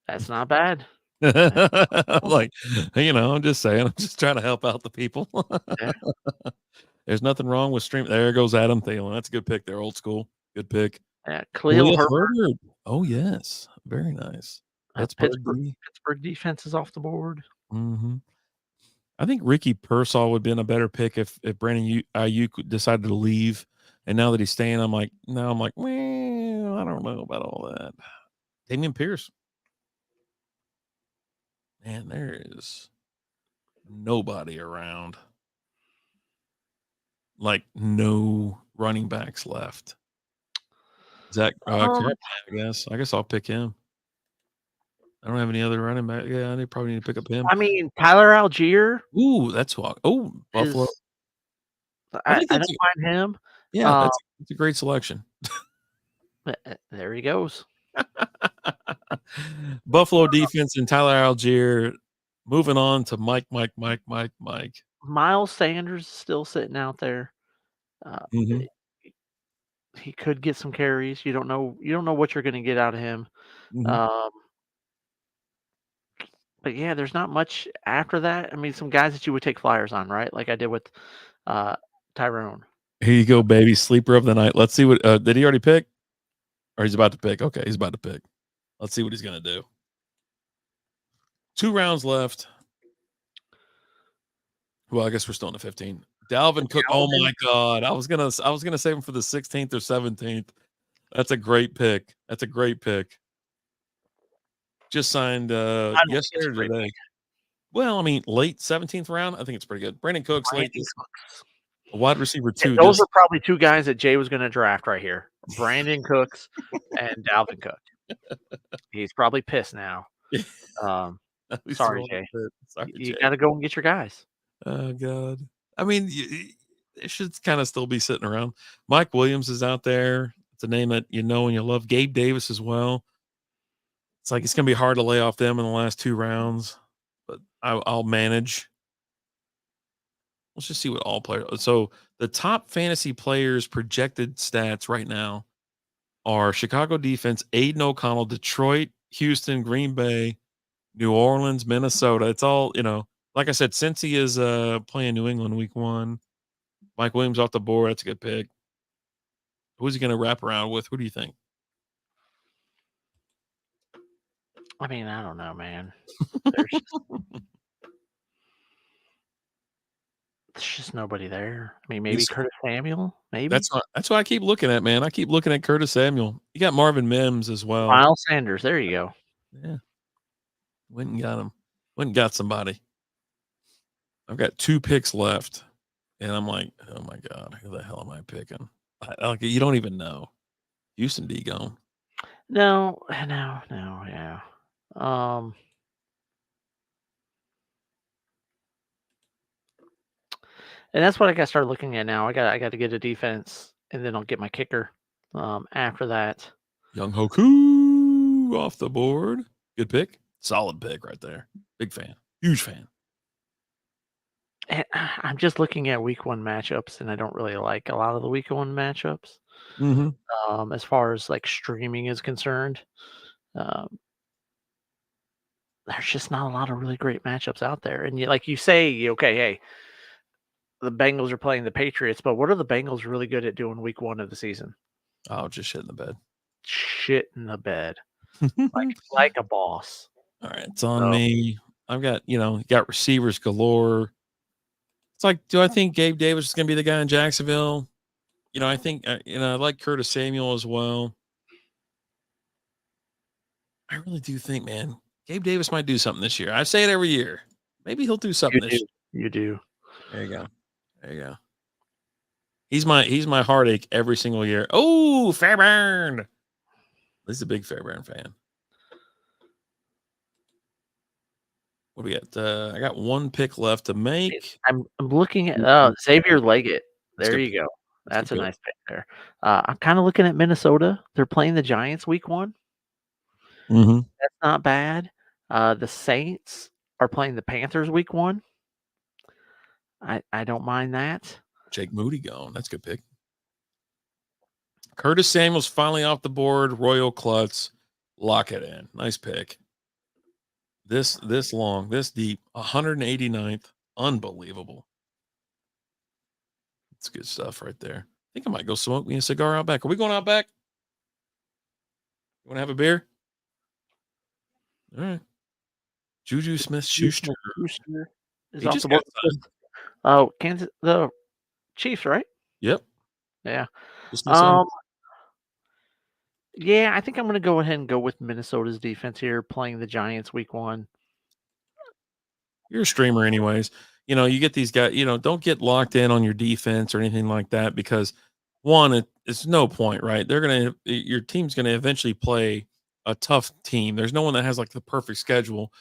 That's not bad. Like, I'm just saying. I'm just trying to help out the people. Yeah. There's nothing wrong with stream. There goes Adam Thielen. That's a good pick there. Old school. Good pick. Yeah, Khalil Herbert. Oh, yes. Very nice. Pittsburgh defense is off the board. Mm-hmm. I think Ricky Pearsall would have been a better pick if Brandon Ayuk decided to leave. And now that he's staying, I'm like, well, I don't know about all that. Damian Pierce. Man, there is nobody around. Like, no running backs left. Zach Carpenter, I guess I'll pick him. I don't have any other running back. Yeah, I probably need to pick up him. I mean, Tyler Algier. Ooh, that's what. Oh, Buffalo. I don't mind him. Yeah, that's a great selection. There he goes. Buffalo defense and Tyler Algier. Moving on to Mike. Miles Sanders is still sitting out there. He could get some carries. You don't know what you're going to get out of him. But yeah, there's not much after that. I mean, some guys that you would take flyers on, right? Like I did with Tyrone. Here you go, baby. Sleeper of the night. Let's see what did he already pick? Or he's about to pick. Okay, he's about to pick. Let's see what he's gonna do. 2 rounds left. Well, I guess we're still in the 15. Dalvin Cook. Oh my God. I was gonna save him for the 16th or 17th. That's a great pick. Just signed yesterday or today. Well, I mean, late 17th round. I think it's pretty good. Brandon Cooks, late a wide receiver 2. Those are probably 2 guys that Jay was going to draft right here. Brandon Cooks and Dalvin Cook. He's probably pissed now. Sorry, Jay. You got to go and get your guys. Oh, God. I mean, it should kind of still be sitting around. Mike Williams is out there. It's a name that you know and you love. Gabe Davis as well. It's like it's going to be hard to lay off them in the last 2 rounds, but I'll manage. Let's just see what all players. So the top fantasy players projected stats right now are Chicago defense, Aiden O'Connell, Detroit, Houston, Green Bay, New Orleans, Minnesota. It's all, like I said, since he is playing New England week 1, Mike Williams off the board. That's a good pick. Who's he going to wrap around with? Who do you think? I mean, I don't know, man. There's just nobody there. I mean, maybe Curtis Samuel, maybe. That's what I keep looking at, man. I keep looking at Curtis Samuel. You got Marvin Mims as well. Miles Sanders. There you go. Yeah. Went and got him. Went and got somebody. I've got 2 picks left. And I'm like, oh my God, who the hell am I picking? You don't even know. Houston D gone. No, yeah. And that's what I got to start looking at now. I got to get a defense, and then I'll get my kicker. After that, Young Hoku off the board. Good pick. Solid pick right there. Big fan. Huge fan. and I'm just looking at week 1 matchups, and I don't really like a lot of the week 1 matchups. Mm-hmm. As far as like streaming is concerned, there's just not a lot of really great matchups out there. And like you say, okay, hey, the Bengals are playing the Patriots, but what are the Bengals really good at doing week 1 of the season? Oh, just shit in the bed. Shit in the bed. like a boss. All right, it's on me. I've got, got receivers galore. It's like, do I think Gabe Davis is going to be the guy in Jacksonville? I think, I like Curtis Samuel as well. I really do think, man, Gabe Davis might do something this year. I say it every year. Maybe he'll do something this year. You do. There you go. There you go. He's my heartache every single year. Oh, Fairbairn. He's a big Fairbairn fan. What do we got? I got 1 pick left to make. I'm looking at Xavier Leggett. There you go. That's a nice pick there. I'm kind of looking at Minnesota. They're playing the Giants week 1. Mm-hmm. That's not bad. The Saints are playing the Panthers week 1. I don't mind that. Jake Moody gone. That's a good pick. Curtis Samuel's finally off the board. Royal Klutz. Lock it in. Nice pick. This long, this deep. 189th. Unbelievable. It's good stuff right there. I think I might go smoke me a cigar out back. Are we going out back? You want to have a beer? All right. Juju Smith-Schuster is off the board. Oh, Kansas, the Chiefs, right? Yep. Yeah. Yeah, I think I'm going to go ahead and go with Minnesota's defense here, playing the Giants week 1. You're a streamer anyways. You get these guys, don't get locked in on your defense or anything like that because one, it's no point, right? Your team's going to eventually play a tough team. There's no one that has like the perfect schedule.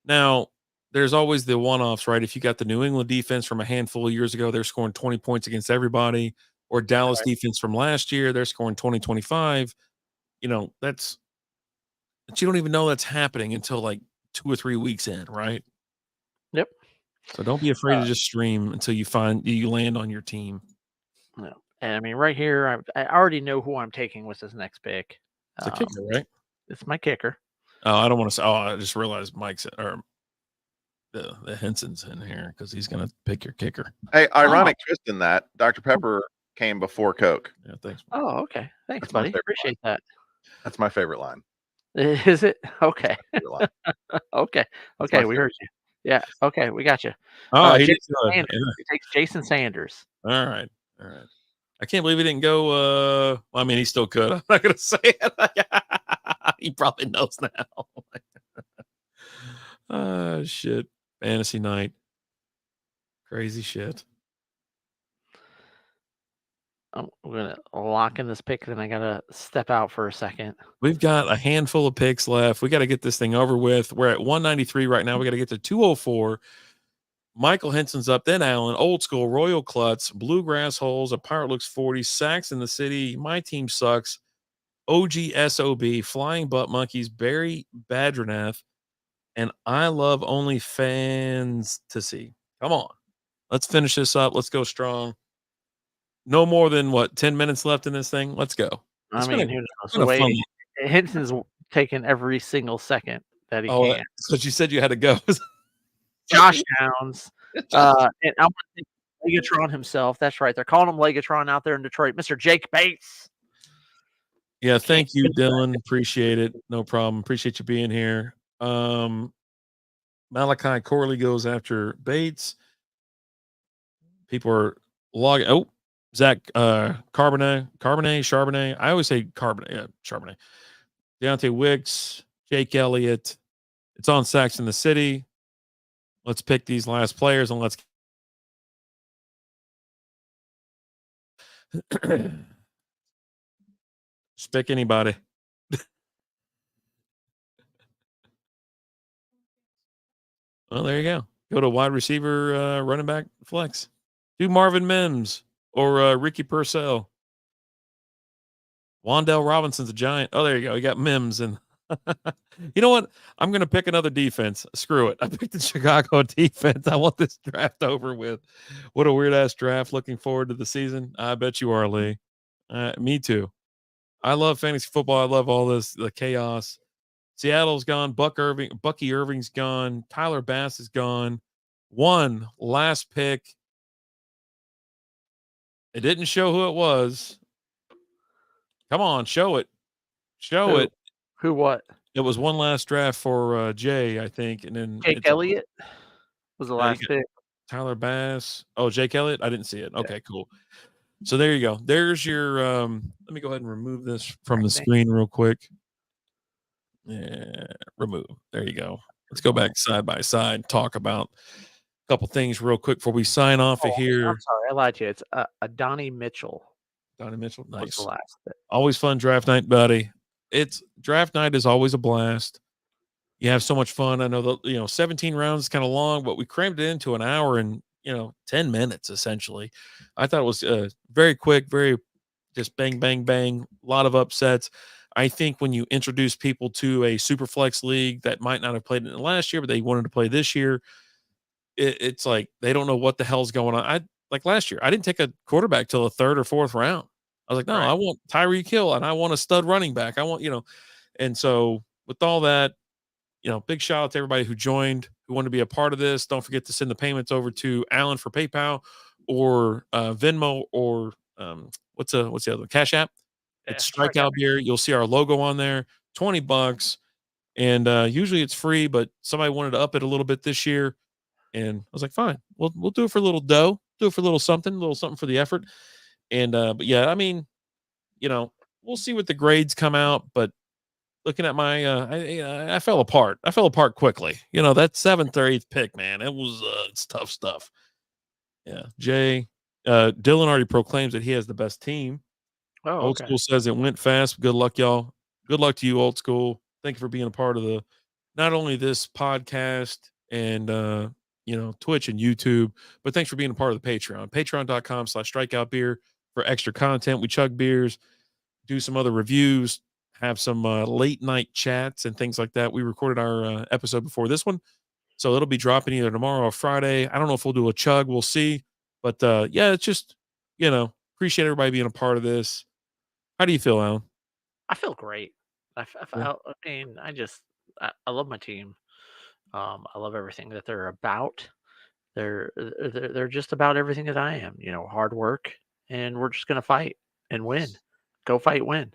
Now, there's always the one-offs, right? If you got the New England defense from a handful of years ago, they're scoring 20 points against everybody, or Dallas defense from last year, they're scoring 20, 25. But you don't even know that's happening until like 2 or 3 weeks in, right? Yep. So don't be afraid to just stream until you land on your team. No. And I mean, right here, I already know who I'm taking with this next pick. It's a kicker, right? It's my kicker. Oh, I don't want to say. Oh, I just realized Mike's or the Henson's in here because he's going to pick your kicker. Hey, ironic twist in that Dr. Pepper came before Coke. Yeah, thanks. Oh, okay. Thanks, buddy. Appreciate that. That's my favorite line. Is it? Okay. Okay. We heard you. Yeah. Okay. We got you. Oh, he takes Jason Sanders. All right. I can't believe he didn't go. I mean, he still could. I'm not going to say it. He probably knows now. Shit. Fantasy night. Crazy shit. I'm going to lock in this pick, then I got to step out for a second. We've got a handful of picks left. We got to get this thing over with. We're at 193 right now. We got to get to 204. Michael Henson's up, then Allen, Old School, Royal Klutz, Bluegrass Holes, A Pirate Looks 40, Sacks in the City, My Team Sucks, OGSOB, Flying Butt Monkeys, Barry Badgernath, and I Love Only Fans to See. Come on. Let's finish this up. Let's go strong. No more than 10 minutes left in this thing. Let's go. I mean, who knows? The way Henson's taking every single second that he can. Because you said you had to go. Josh Downs. And I want to think Legatron himself. That's right. They're calling him Legatron out there in Detroit. Mr. Jake Bates. Yeah, thank you, Dylan. Appreciate it. No problem. Appreciate you being here. Malachi Corley goes after Bates. People are logging. Oh, Zach Charbonnet. I always say Charbonnet. Yeah, Charbonnet. Deontay Wicks, Jake Elliott. It's on Sacks in the City. Let's pick these last players and let's just pick anybody. Well, there you go. Go to wide receiver, running back, flex. Do Marvin Mims or Ricky Purcell. Wandell Robinson's a giant. Oh, there you go. You got Mims. And you know what? I'm going to pick another defense. Screw it. I picked the Chicago defense. I want this draft over with. What a weird ass draft. Looking forward to the season. I bet you are, Lee. Me too. I love fantasy football. I love all this, the chaos. Seattle's gone. Bucky Irving's gone. Tyler Bass is gone. One last pick. It didn't show who it was. Come on, show it. Show it. Who what? It was one last draft for Jay, I think, and then Jake Elliott was the last pick. Tyler Bass. Oh, Jake Elliott? I didn't see it. Okay, cool. So there you go. There's your let me go ahead and remove this from the screen real quick. Yeah, remove. There you go. Let's go back side by side, talk about a couple things real quick before we sign off of here. I'm sorry, I lied to you. It's Donnie Mitchell. Donnie Mitchell, nice. Was the last pick. Always fun draft night, buddy. It's draft night is always a blast. You have so much fun. I know that 17 rounds is kind of long, but we crammed it into an hour and 10 minutes essentially. I thought it was very quick, very just bang, bang, bang. A lot of upsets. I think when you introduce people to a SuperFlex league that might not have played in last year, but they wanted to play this year, it's like they don't know what the hell's going on. Like last year, I didn't take a quarterback till the third or fourth round. I was like, no, I want Tyreek Hill and I want a stud running back. I want, and so with all that, big shout out to everybody who joined, who wanted to be a part of this. Don't forget to send the payments over to Alan for PayPal or Venmo or what's the other one? Cash App. It's Strikeout Beer. You'll see our logo on there. $20, and usually it's free, but somebody wanted to up it a little bit this year, and I was like, fine, we'll do it for a little dough, do it for a little something for the effort, and but yeah, I mean, we'll see what the grades come out, but looking at my I fell apart. I fell apart quickly. That 7th or 8th pick, man, it was it's tough stuff. Yeah, Jay, Dylan already proclaims that he has the best team. Oh, Old School says it went fast. Good luck, y'all. Good luck to you, Old School. Thank you for being a part of not only this podcast and Twitch and YouTube, but thanks for being a part of the Patreon. Patreon.com/strikeoutbeer for extra content. We chug beers, do some other reviews, have some late night chats and things like that. We recorded our episode before this one, so it'll be dropping either tomorrow or Friday. I don't know if we'll do a chug. We'll see. But yeah, it's just, appreciate everybody being a part of this. How do you feel, Alan? I feel great. I mean, I love my team. I love everything that they're about. They're just about everything that I am. Hard work, and we're just gonna fight and win. Go fight, win.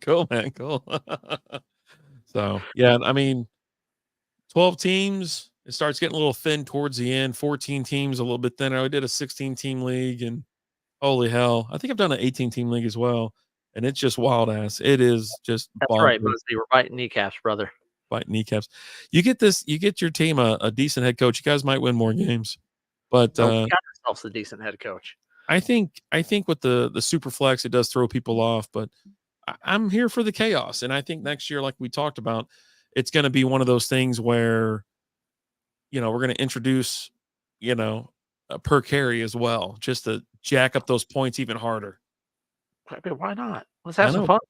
Cool, man. Cool. So yeah, I mean, 12 teams. It starts getting a little thin towards the end. 14 teams, a little bit thinner. I did a 16-team league, and holy hell, I think I've done an 18-team league as well, and it's just wild ass. It is just. That's right, Busby. We're biting kneecaps, brother. Biting kneecaps. You get your team a decent head coach. You guys might win more games, but we got ourselves a decent head coach. I think with the SuperFlex, it does throw people off, but I'm here for the chaos, and I think next year, like we talked about, it's going to be one of those things where, we're going to introduce, a per carry as well, just to jack up those points even harder. I mean, why not? Let's have some fun.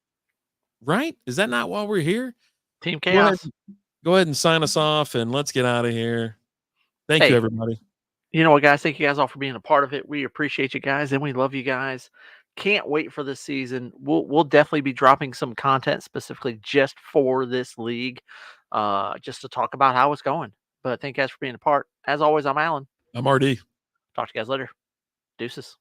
Right? Is that not why we're here? Team Chaos. Go ahead and sign us off, and let's get out of here. Thank you, everybody. You know what, guys? Thank you guys all for being a part of it. We appreciate you guys, and we love you guys. Can't wait for this season. We'll definitely be dropping some content specifically just for this league, just to talk about how it's going. But thank you guys for being a part. As always, I'm Alan. I'm RD. Talk to you guys later. Deuces.